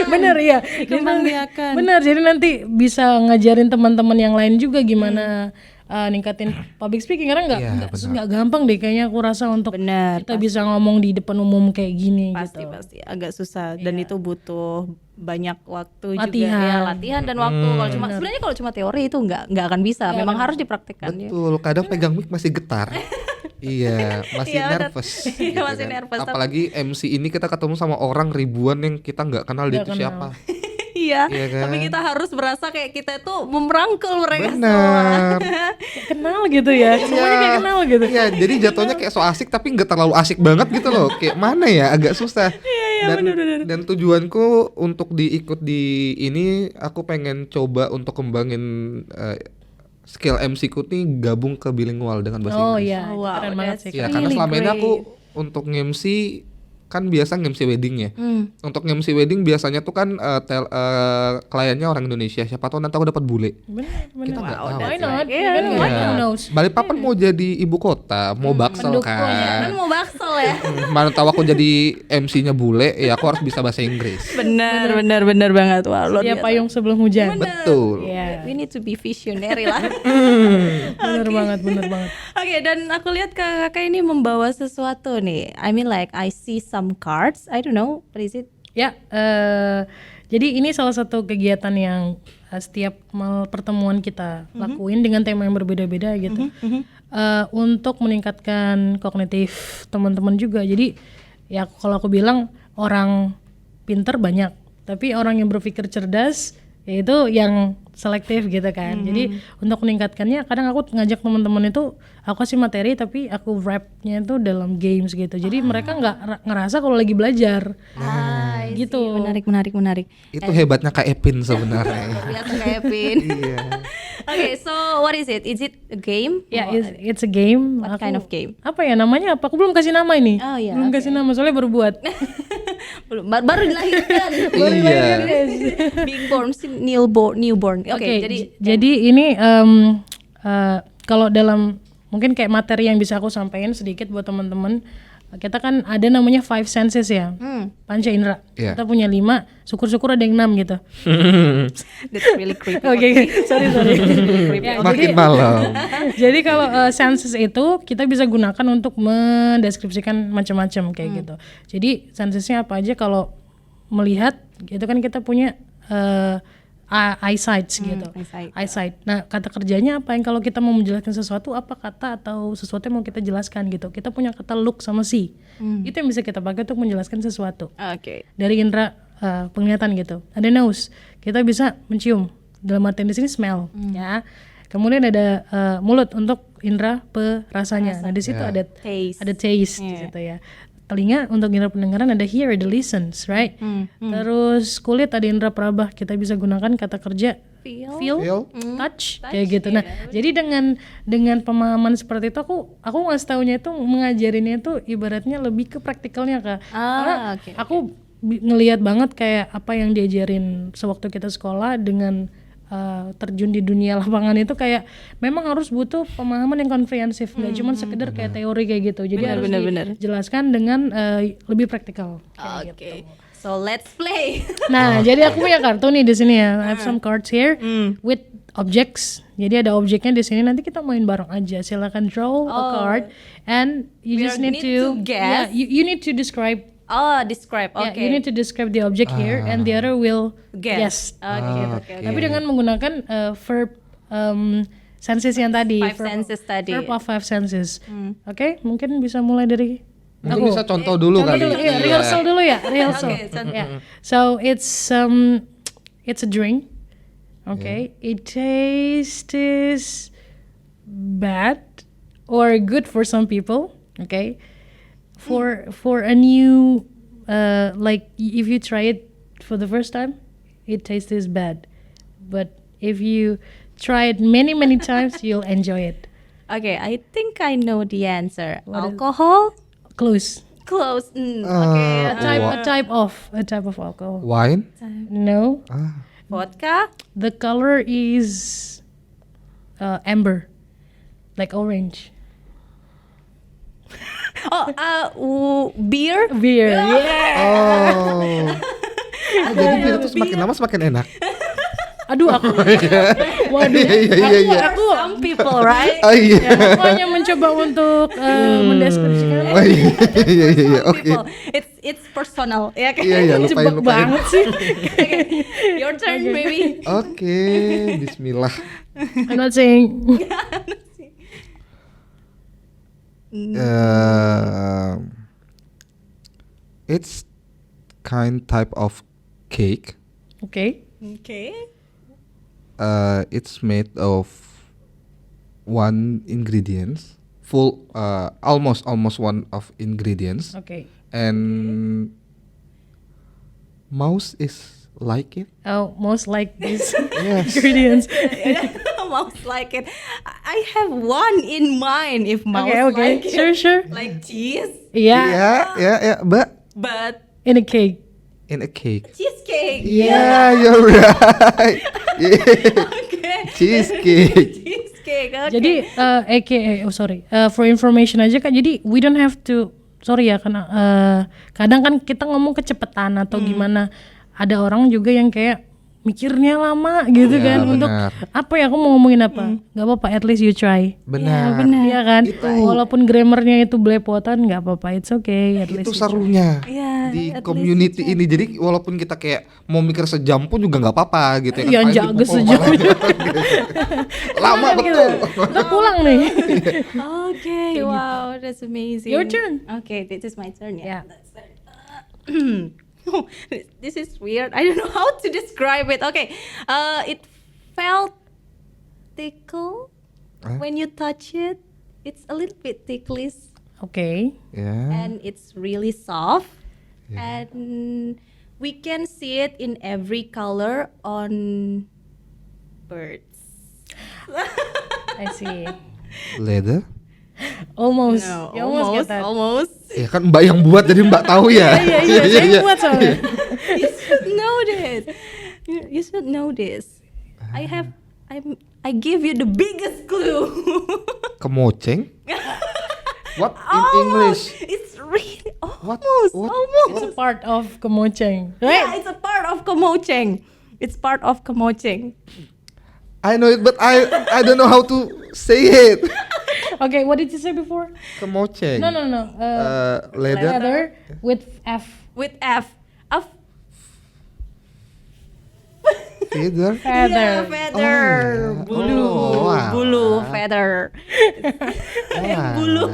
Speaker 1: Bener ya.
Speaker 3: Dikembangbiakan.
Speaker 1: Bener, jadi nanti bisa ngajarin teman-teman yang lain juga gimana ningkatin public speaking, karena nggak gampang deh kayaknya aku rasa untuk
Speaker 3: Benar,
Speaker 1: kita bisa ngomong di depan umum kayak gini gitu.
Speaker 3: pasti agak susah dan itu butuh banyak waktu juga
Speaker 1: Latihan.
Speaker 3: ya, latihan dan waktu. Kalau cuma sebenarnya kalau cuma teori itu nggak akan bisa, memang harus dipraktikkan ya.
Speaker 2: Betul, kadang pegang mic masih getar. Iya, masih
Speaker 3: Iya, benar.
Speaker 2: nervous.
Speaker 3: Iya, masih nervous, tapi-
Speaker 2: Apalagi MC ini kita ketemu sama orang ribuan yang kita nggak kenal dia itu siapa.
Speaker 3: Iya,
Speaker 2: Iya kan?
Speaker 3: tapi kita harus berasa kayak kita tuh merangkul mereka
Speaker 2: Benar.
Speaker 1: Kayak kenal gitu ya, semuanya kayak kenal gitu.
Speaker 2: Iya, jadi jatuhnya kayak so asik tapi nggak terlalu asik banget gitu loh. Kayak mana ya, agak susah. Dan tujuanku untuk diikut di ini, aku pengen coba untuk kembangin skill MC ku nih gabung ke bilingual dengan bahasa
Speaker 1: Oh
Speaker 2: Inggris.
Speaker 1: iya,
Speaker 3: Oh, wow,
Speaker 1: keren banget
Speaker 3: that's
Speaker 1: sih.
Speaker 2: Ya,
Speaker 3: really
Speaker 2: karena selama ini aku
Speaker 3: great.
Speaker 2: untuk MC kan biasa MC wedding ya. Untuk MC wedding biasanya tuh kan kliennya orang Indonesia. Siapa tahu nanti aku dapat bule.
Speaker 1: Bener.
Speaker 2: Kita nggak tahu.
Speaker 1: Why
Speaker 3: that's
Speaker 1: not?
Speaker 3: right.
Speaker 1: Ya kan,
Speaker 3: Iya.
Speaker 1: who knows?
Speaker 2: Balikpapan mau jadi ibu kota, mau baksel
Speaker 3: Kan
Speaker 2: kan.
Speaker 3: mau baksel ya.
Speaker 2: Mana tahu aku jadi MC-nya bule, ya aku harus bisa bahasa Inggris.
Speaker 3: benar banget. Wah, luar
Speaker 1: Dia
Speaker 3: biasa.
Speaker 1: payung sebelum hujan.
Speaker 2: Betul.
Speaker 1: Iya.
Speaker 3: We need to be visionary lah.
Speaker 1: Bener banget.
Speaker 3: Oke, dan aku lihat kakak ini membawa sesuatu nih. I mean like I see some cards. I don't know, what is it?
Speaker 1: Ya, jadi ini salah satu kegiatan yang setiap pertemuan kita lakuin dengan tema yang berbeda-beda gitu, untuk meningkatkan kognitif teman-teman juga. Jadi ya kalau aku bilang orang pinter banyak, tapi orang yang berpikir cerdas yaitu yang selektif gitu kan. Jadi untuk meningkatkannya, kadang aku ngajak teman-teman itu, aku kasih materi tapi aku wrapnya itu dalam games gitu. Jadi mereka nggak ngerasa kalau lagi belajar. Gitu.
Speaker 3: Menarik.
Speaker 2: Itu hebatnya Kak Epin sebenarnya.
Speaker 3: Biasa kayak Pin.
Speaker 2: Iya.
Speaker 3: Oke, so what is it? Is it a game?
Speaker 1: Ya, it's a game.
Speaker 3: What kind of game?
Speaker 1: Apa ya namanya? Apa? Aku belum kasih nama ini.
Speaker 3: Oh, iya,
Speaker 1: belum kasih nama, soalnya baru buat.
Speaker 3: Belum, baru dilahirkan.
Speaker 2: Iya.
Speaker 3: Being born, newborn. Oke,
Speaker 1: jadi ini kalau dalam mungkin kayak materi yang bisa aku sampaikan sedikit buat teman-teman, kita kan ada namanya 5 senses ya, panca indera.
Speaker 2: Iya.
Speaker 1: Kita punya 5, syukur-syukur ada yang 6 gitu.
Speaker 3: that's really creepy.
Speaker 1: Oke, sorry. Ya,
Speaker 2: Makin malam.
Speaker 1: jadi kalau senses itu kita bisa gunakan untuk mendeskripsikan macam-macam kayak gitu. Jadi sensesnya apa aja? Kalau melihat itu kan kita punya eyesight gitu. Eyesight. Nah, kata kerjanya apa? Yang kalau kita mau menjelaskan sesuatu, apa kata atau sesuatu yang mau kita jelaskan gitu. Kita punya kata look sama see. Itu yang bisa kita pakai untuk menjelaskan sesuatu.
Speaker 3: Oke.
Speaker 1: Dari indera penglihatan gitu. Ada nose, kita bisa mencium. Dalam artian di sini smell, ya. Kemudian ada mulut untuk indera perasanya. Nah, di situ ada taste di situ ya. Telinga untuk indera pendengaran, ada hear, ada listens, right? Terus kulit ada indera peraba, kita bisa gunakan kata kerja feel, touch, kayak gitu. Nah, jadi dengan pemahaman seperti itu, aku ngasih taunya itu, mengajarinnya itu ibaratnya lebih ke praktikalnya Kak. Karena aku ngelihat banget kayak apa yang diajarin sewaktu kita sekolah dengan terjun di dunia lapangan itu kayak memang harus butuh pemahaman yang komprehensif, nggak cuma sekedar kayak teori kayak gitu. Jadi harus dijelaskan dengan lebih praktikal.
Speaker 3: Oke. So let's play.
Speaker 1: Nah, jadi aku punya kartu nih di sini ya. I have some cards here with objects. Jadi ada objeknya di sini. Nanti kita main bareng aja. Silakan draw a card and you just need to
Speaker 3: guess.
Speaker 1: Yeah, you need to describe.
Speaker 3: Describe.
Speaker 1: Yeah, you need to describe the object here and the other will guess.
Speaker 3: Oke.
Speaker 1: Tapi dengan menggunakan verb senses yang tadi. Verb of 5 senses. Oke, mungkin bisa mulai dari
Speaker 2: Mungkin bisa contoh dulu kali.
Speaker 1: Iya, rehearsal dulu ya, rehearsal. Yeah. So it's a drink. Okay, it tastes bad or good for some people. Okay, for a new like if you try it for the first time, it tastes bad. But if you try it many times, you'll enjoy it.
Speaker 3: Okay, I think I know the answer. Alcohol?
Speaker 1: Close.
Speaker 3: Close.
Speaker 1: A type of alcohol.
Speaker 2: Wine?
Speaker 1: No.
Speaker 3: Vodka?
Speaker 1: The color is amber, like orange.
Speaker 3: Beer.
Speaker 1: Beer. Yeah.
Speaker 2: Oh. Jadi bir itu semakin lama semakin enak.
Speaker 1: Aduh aku. Waduh. Aku
Speaker 3: Some people, right?
Speaker 2: Oh iya.
Speaker 1: ya, aku hanya mencoba untuk mendeskripsikan.
Speaker 2: Oh iya.
Speaker 3: Some
Speaker 2: Oke.
Speaker 3: people. It's personal. Ya kan?
Speaker 2: Iya,
Speaker 1: Jebak
Speaker 2: lupain.
Speaker 1: banget sih.
Speaker 3: Your turn, maybe.
Speaker 2: Oke, bismillah.
Speaker 1: I'm not saying.
Speaker 2: It's kind type of cake.
Speaker 1: Okay.
Speaker 3: Okay.
Speaker 2: It's made of one ingredients, full almost one of ingredients,
Speaker 1: Okay.
Speaker 2: and mouse is like it.
Speaker 1: Oh, most like this
Speaker 2: Yes.
Speaker 1: ingredients.
Speaker 3: Mouse like it. I have one in mind. If mouse
Speaker 1: Okay.
Speaker 3: like it.
Speaker 1: Sure.
Speaker 3: Like cheese,
Speaker 1: Yeah.
Speaker 2: Yeah, but
Speaker 3: but
Speaker 1: In a cake.
Speaker 2: in a cake.
Speaker 3: cheesecake.
Speaker 2: Yeah, you're right. Yeah.
Speaker 3: Okay.
Speaker 2: Cheesecake.
Speaker 3: Cheesecake. Okay.
Speaker 1: Jadi for information aja Kak. Jadi we don't have to sorry ya karena kadang kan kita ngomong kecepatan atau gimana. Ada orang juga yang kayak mikirnya lama gitu
Speaker 2: Ya,
Speaker 1: kan untuk
Speaker 2: benar.
Speaker 1: apa ya aku mau ngomongin apa. Nggak apa-apa, at least you try.
Speaker 2: Benar.
Speaker 1: Iya kan? Walaupun grammarnya itu belepotan nggak apa-apa, it's okay. At
Speaker 2: Itu
Speaker 1: least you
Speaker 2: serunya
Speaker 3: Yeah,
Speaker 2: di
Speaker 3: at least
Speaker 2: community ini. Jadi walaupun kita kayak mau mikir sejam pun juga nggak apa-apa gitu ya.
Speaker 1: Yang
Speaker 2: Paling
Speaker 1: jaga
Speaker 2: dipukul
Speaker 1: sejam.
Speaker 2: malah. Lama betul.
Speaker 1: Udah pulang nih.
Speaker 3: Okay, wow, that's amazing.
Speaker 1: Your turn.
Speaker 3: Okay, this is my turn.
Speaker 1: Yeah.
Speaker 3: Oh, this is weird. I don't know how to describe it. Okay, it felt tickle
Speaker 2: Huh?
Speaker 3: when you touch it. It's a little bit ticklish
Speaker 1: Oke.
Speaker 2: Ya.
Speaker 3: and it's really soft.
Speaker 2: Yeah.
Speaker 3: And we can see it in every color on birds.
Speaker 1: I see.
Speaker 2: Leather.
Speaker 1: Almost.
Speaker 3: No,
Speaker 1: You almost get that.
Speaker 3: almost.
Speaker 2: Ya kan Mbak yang buat jadi Mbak tahu ya.
Speaker 1: Iya, saya buat soalnya.
Speaker 3: You should know this. You should know this. I give you the biggest clue.
Speaker 2: Kemoceng. What in English?
Speaker 3: It's really
Speaker 2: What?
Speaker 3: almost.
Speaker 1: It's a part of kemoceng, right?
Speaker 3: Yeah, it's a part of kemocheng. It's part of kemocheng.
Speaker 2: I know it, but I don't know how to say it.
Speaker 1: Okay, what did you say before?
Speaker 2: Kemoceng.
Speaker 1: No.
Speaker 2: Leather.
Speaker 1: Leather with F.
Speaker 3: With F. Of
Speaker 2: Feather.
Speaker 1: Feather.
Speaker 3: Yeah, feather.
Speaker 2: Oh, iya. Oh,
Speaker 3: Bulu,
Speaker 2: alah.
Speaker 3: feather.
Speaker 2: Wah.
Speaker 3: Bulu.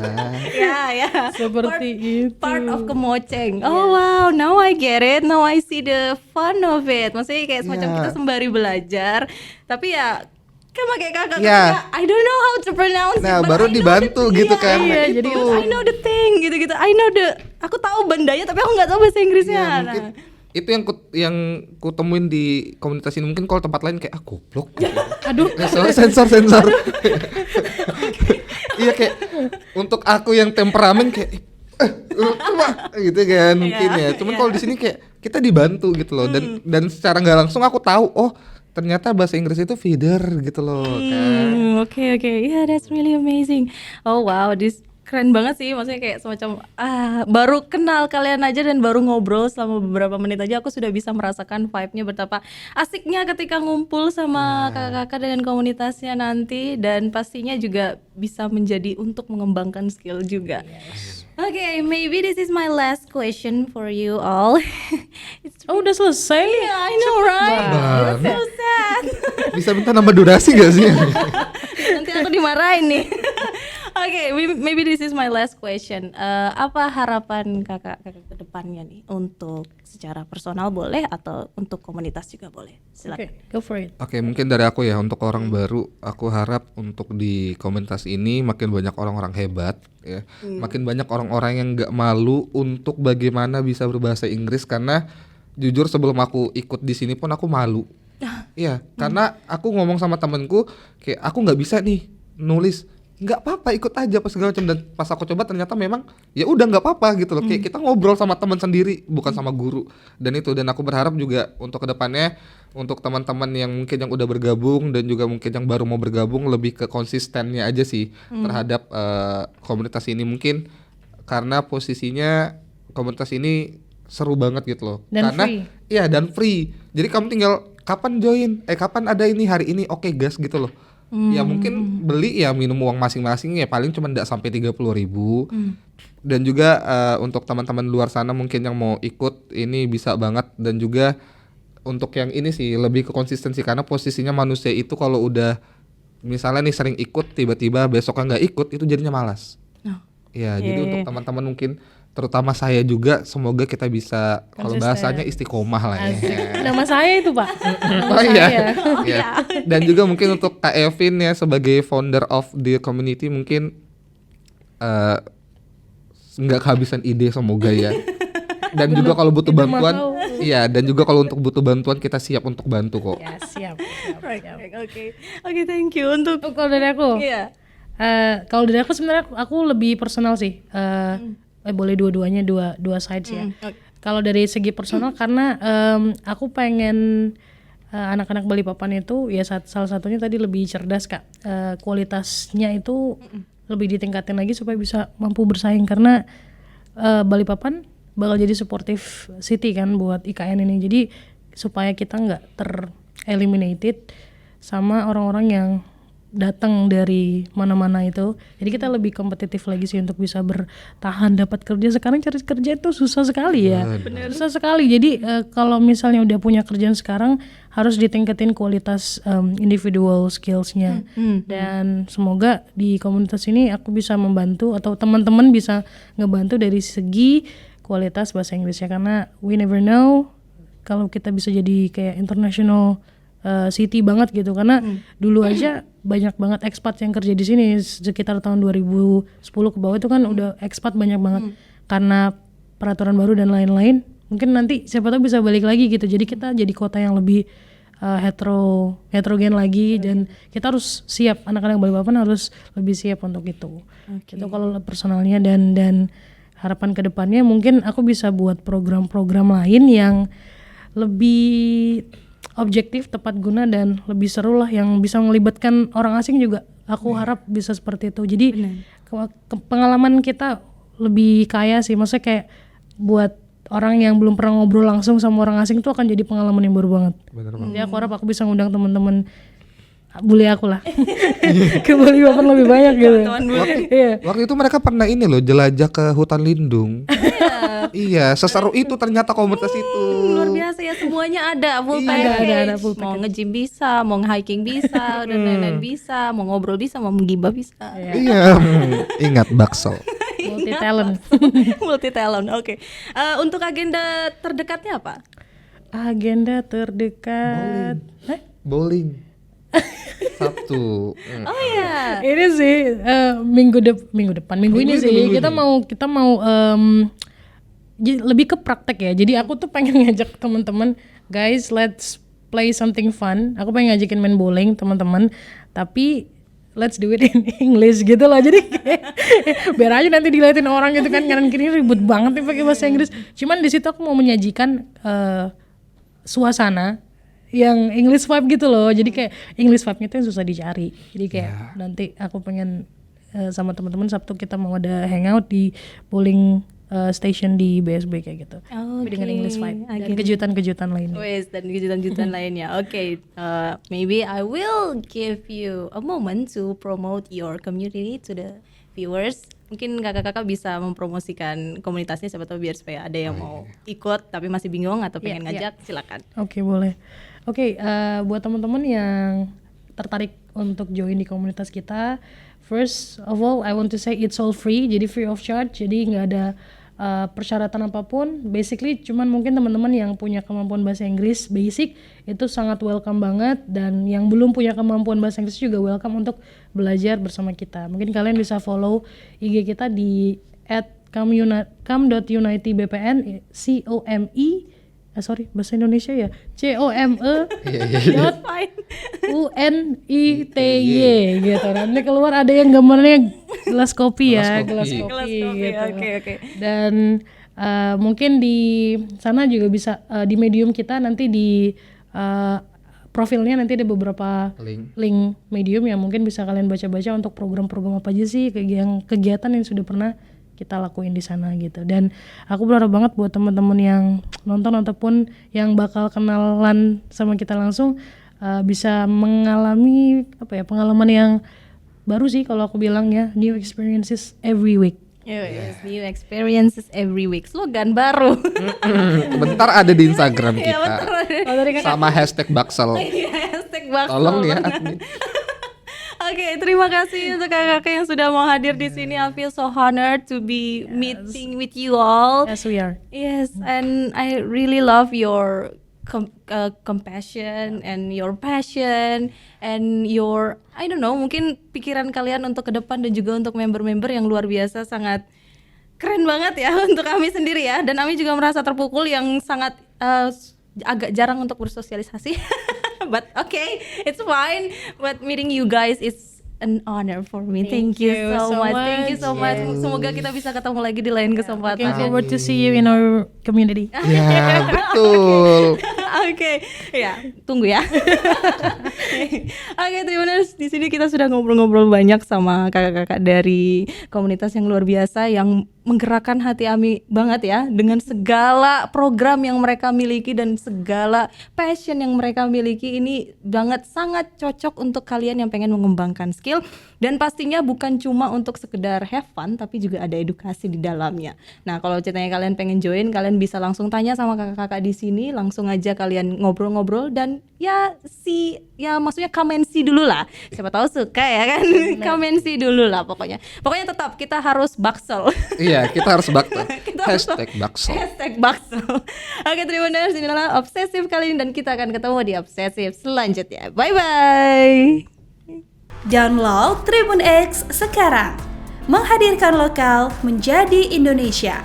Speaker 3: Yeah.
Speaker 1: Seperti itu.
Speaker 3: Part of kemocheng. Oh wow, now I get it. Now I see the fun of it. Maksudnya kayak semacam
Speaker 2: Yeah.
Speaker 3: kita sembari belajar, tapi ya sama kayak kakak
Speaker 2: Yeah.
Speaker 3: ketika I don't know how to pronounce it.
Speaker 2: Nah,
Speaker 3: but
Speaker 2: baru
Speaker 3: I know
Speaker 2: dibantu
Speaker 3: the-
Speaker 2: gitu
Speaker 3: yeah,
Speaker 2: kan.
Speaker 1: Iya,
Speaker 2: Nah,
Speaker 1: jadi
Speaker 2: itu.
Speaker 3: I know the thing gitu-gitu. I know aku tahu bandanya tapi aku nggak tahu bahasa Inggrisnya.
Speaker 2: Ya,
Speaker 3: Nah.
Speaker 2: mungkin itu yang ku temuin di komunitas ini. Mungkin kalau tempat lain kayak goblok.
Speaker 1: Aduh.
Speaker 2: sensor. Iya kayak untuk aku yang temperamen kayak coba gitu kan mungkin ya. Cuman kalau di sini kayak kita dibantu gitu loh dan secara nggak langsung aku tahu oh ternyata bahasa Inggris itu feeder gitu loh kan.
Speaker 3: Oke. Yeah, that's really amazing. Oh wow, this keren banget sih. Maksudnya kayak semacam baru kenal kalian aja dan baru ngobrol selama beberapa menit aja aku sudah bisa merasakan vibe-nya betapa asiknya ketika ngumpul sama kakak-kakak dengan komunitasnya nanti dan pastinya juga bisa menjadi untuk mengembangkan skill juga. Okay, maybe this is my last question for you all. It's
Speaker 1: Oh, udah selesai.
Speaker 3: yeah, I know, right?
Speaker 2: banget.
Speaker 3: It's so sad.
Speaker 2: Bisa minta nambah durasi gak sih?
Speaker 3: Nanti aku dimarahin nih. Oke, maybe this is my last question. Apa harapan kakak ke depannya nih untuk secara personal boleh atau untuk komunitas juga boleh? Silakan.
Speaker 1: Okay, go for it.
Speaker 2: Oke, mungkin dari aku ya untuk orang baru, aku harap untuk di komunitas ini makin banyak orang-orang hebat ya. Makin banyak orang-orang yang nggak malu untuk bagaimana bisa berbahasa Inggris karena jujur sebelum aku ikut di sini pun aku malu. Iya, karena aku ngomong sama temenku kayak aku nggak bisa nih nulis. Nggak apa-apa, ikut aja pas segala macam dan pas aku coba ternyata memang ya udah nggak apa-apa gitu loh. Kayak kita ngobrol sama teman sendiri bukan sama guru. Dan aku berharap juga untuk kedepannya untuk teman-teman yang mungkin yang udah bergabung dan juga mungkin yang baru mau bergabung lebih ke konsistennya aja sih terhadap komunitas ini. Mungkin karena posisinya komunitas ini seru banget gitu loh.
Speaker 1: Dan
Speaker 2: karena
Speaker 1: free.
Speaker 2: iya dan free. Jadi kamu tinggal kapan join, kapan ada ini hari ini, oke gas gitu loh. Ya mungkin beli ya minum uang masing-masing ya paling cuma nggak sampai 30.000. Dan juga untuk teman-teman luar sana mungkin yang mau ikut ini bisa banget. Dan juga untuk yang ini sih lebih ke konsistensi karena posisinya manusia itu kalau udah misalnya nih sering ikut tiba-tiba besoknya nggak ikut itu jadinya malas. Ya jadi untuk teman-teman mungkin terutama saya juga semoga kita bisa kalau
Speaker 1: Konsisten.
Speaker 2: bahasanya istiqomah lah ya.
Speaker 1: Asik. Nama saya itu Pak. Nama
Speaker 2: Oh iya.
Speaker 1: saya.
Speaker 2: Iya. Dan juga mungkin untuk Kak Evin ya sebagai founder of the community mungkin nggak kehabisan ide semoga ya. Dan juga kalau butuh
Speaker 1: Itu
Speaker 2: bantuan,
Speaker 1: mau.
Speaker 2: iya dan juga kalau untuk butuh bantuan kita siap untuk bantu kok.
Speaker 1: Ya siap.
Speaker 3: Right. Oke, thank you untuk
Speaker 1: Kalau dari aku,
Speaker 3: Iya.
Speaker 1: kalau dari aku sebenarnya aku lebih personal sih. Boleh dua-duanya dua sides ya. Kalau dari segi personal karena aku pengen anak-anak Balikpapan itu ya salah satunya tadi lebih cerdas Kak. Kualitasnya itu lebih ditingkatin lagi supaya bisa mampu bersaing karena Balikpapan bakal jadi supportive city kan buat IKN ini. Jadi supaya kita nggak tereliminated sama orang-orang yang datang dari mana-mana itu. Jadi kita lebih kompetitif lagi sih untuk bisa bertahan dapat kerja. Sekarang cari kerja itu susah sekali ya. Susah sekali. Jadi kalau misalnya udah punya kerjaan sekarang harus ditingkatin kualitas individual skillsnya. Dan semoga di komunitas ini aku bisa membantu atau teman-teman bisa ngebantu dari segi kualitas bahasa Inggrisnya karena we never know kalau kita bisa jadi kayak international city banget gitu karena dulu aja banyak banget expat yang kerja di sini sekitar tahun 2010 ke bawah itu kan udah expat banyak banget karena peraturan baru dan lain-lain. Mungkin nanti siapa tahu bisa balik lagi gitu. Jadi kita jadi kota yang lebih heterogen lagi dan kita harus siap, anak-anak Balikpapan harus lebih siap untuk itu. Itu kalau personalnya dan harapan kedepannya mungkin aku bisa buat program-program lain yang lebih objektif, tepat guna dan lebih seru lah yang bisa melibatkan orang asing juga. Aku harap bisa seperti itu. Jadi pengalaman kita lebih kaya sih. Maksudnya kayak buat orang yang belum pernah ngobrol langsung sama orang asing itu akan jadi pengalaman yang baru banget.
Speaker 2: Bener banget.
Speaker 1: Jadi aku harap aku bisa ngundang teman-teman bule aku lah ke Balikpapan lebih banyak gitu. Iya.
Speaker 2: Waktu itu mereka pernah ini loh jelajah ke hutan lindung. Iya, seseru itu ternyata komunitas itu.
Speaker 3: Luar biasa ya, semuanya ada full
Speaker 2: Iya.
Speaker 3: package.
Speaker 1: Ada full
Speaker 3: Mau nge-gym bisa, mau hiking bisa, dan lain-lain bisa, mau ngobrol bisa, mau menggibah bisa.
Speaker 2: Iya, ingat bakso.
Speaker 1: Multi talent.
Speaker 3: Multi talent. Oke. Untuk agenda terdekatnya apa?
Speaker 1: Agenda terdekat.
Speaker 2: Bowling. Sabtu.
Speaker 3: Oh ya.
Speaker 1: Ini sih minggu depan ini sih kita mau lebih ke praktek ya. Jadi aku tuh pengen ngajak teman-teman, guys, let's play something fun. Aku pengen ngajakin main bowling teman-teman, tapi let's do it in English gitu loh. Jadi kayak, biar aja nanti diliatin orang gitu kan kanan kiri ribut banget nih pakai bahasa Inggris. Cuman di situ aku mau menyajikan suasana yang English vibe gitu loh. Jadi kayak English vibe-nya itu yang susah dicari. Jadi kayak nanti aku pengen sama teman-teman Sabtu kita mau ada hangout di bowling station di BSB kayak gitu. Tapi dengan English vibe dan kejutan-kejutan lainnya.
Speaker 3: Wes, dan kejutan-kejutan lainnya. Oke, maybe I will give you a moment to promote your community to the viewers. Mungkin kakak-kakak bisa mempromosikan komunitasnya, siapa tahu biar supaya ada yang mau ikut tapi masih bingung atau pengen ngajak, silakan.
Speaker 1: Oke, boleh. Oke, buat teman-teman yang tertarik untuk join di komunitas kita, first of all I want to say it's all free, jadi free of charge, jadi nggak ada persyaratan apapun. Basically cuman mungkin teman-teman yang punya kemampuan bahasa Inggris basic itu sangat welcome banget, dan yang belum punya kemampuan bahasa Inggris juga welcome untuk belajar bersama kita. Mungkin kalian bisa follow IG kita di @come.unitybpn bahasa Indonesia ya COME.UNITY gitu. Nanti keluar ada yang gambarnya gelas kopi ya, gelas kopi gitu.
Speaker 3: Oke.
Speaker 1: Dan mungkin di sana juga bisa di Medium kita nanti di profilnya nanti ada beberapa link Medium yang mungkin bisa kalian baca-baca untuk program-program apa aja sih kegiatan yang sudah pernah kita lakuin di sana gitu. Dan aku berharap banget buat teman-teman yang nonton ataupun yang bakal kenalan sama kita langsung bisa mengalami pengalaman yang baru sih kalau aku bilang ya, new experiences every week.
Speaker 3: Yes, new experiences every week. Slogan baru.
Speaker 2: Bentar ada di Instagram
Speaker 3: Iya,
Speaker 2: kita.
Speaker 3: bentar ada.
Speaker 2: Sama hashtag Baksel.
Speaker 3: Iya, hashtag Baksel.
Speaker 2: Tolong ya admin.
Speaker 3: Oke, terima kasih untuk kakak-kakak yang sudah mau hadir di sini. I feel so honored to be meeting with you all.
Speaker 1: Yes, we are.
Speaker 3: Yes, and I really love your compassion and your passion and your, I don't know, mungkin pikiran kalian untuk ke depan dan juga untuk member-member yang luar biasa, sangat keren banget ya untuk Ami sendiri ya. Dan Ami juga merasa terpukul yang sangat agak jarang untuk bersosialisasi. But okay, it's fine. But meeting you guys is an honor for me. Thank you so much. Thank you so much. Semoga kita bisa ketemu lagi di lain kesempatan.
Speaker 1: Looking forward to see you in our community.
Speaker 2: Ya, betul.
Speaker 3: Oke, ya tunggu ya. Oke, Tribuners, di sini kita sudah ngobrol-ngobrol banyak sama kakak-kakak dari komunitas yang luar biasa yang menggerakkan hati Ami banget ya, dengan segala program yang mereka miliki dan segala passion yang mereka miliki. Ini banget sangat cocok untuk kalian yang pengen mengembangkan skill, dan pastinya bukan cuma untuk sekedar have fun tapi juga ada edukasi di dalamnya. Nah, kalau ceritanya kalian pengen join, kalian bisa langsung tanya sama kakak-kakak di sini, langsung aja kalian ngobrol-ngobrol dan maksudnya come and see dulu lah. Siapa tahu suka ya kan. Come and see dulu lah pokoknya. Pokoknya tetap kita harus baksel.
Speaker 2: Iya, kita harus Baksel.
Speaker 3: Kita harus
Speaker 2: Hashtag Baksel.
Speaker 3: Hashtag Baksel. Oke, Tribuners, inilah Obsesif kali ini dan kita akan ketemu di Obsesif selanjutnya. Bye-bye.
Speaker 4: Download Tribun X sekarang. Menghadirkan lokal menjadi Indonesia.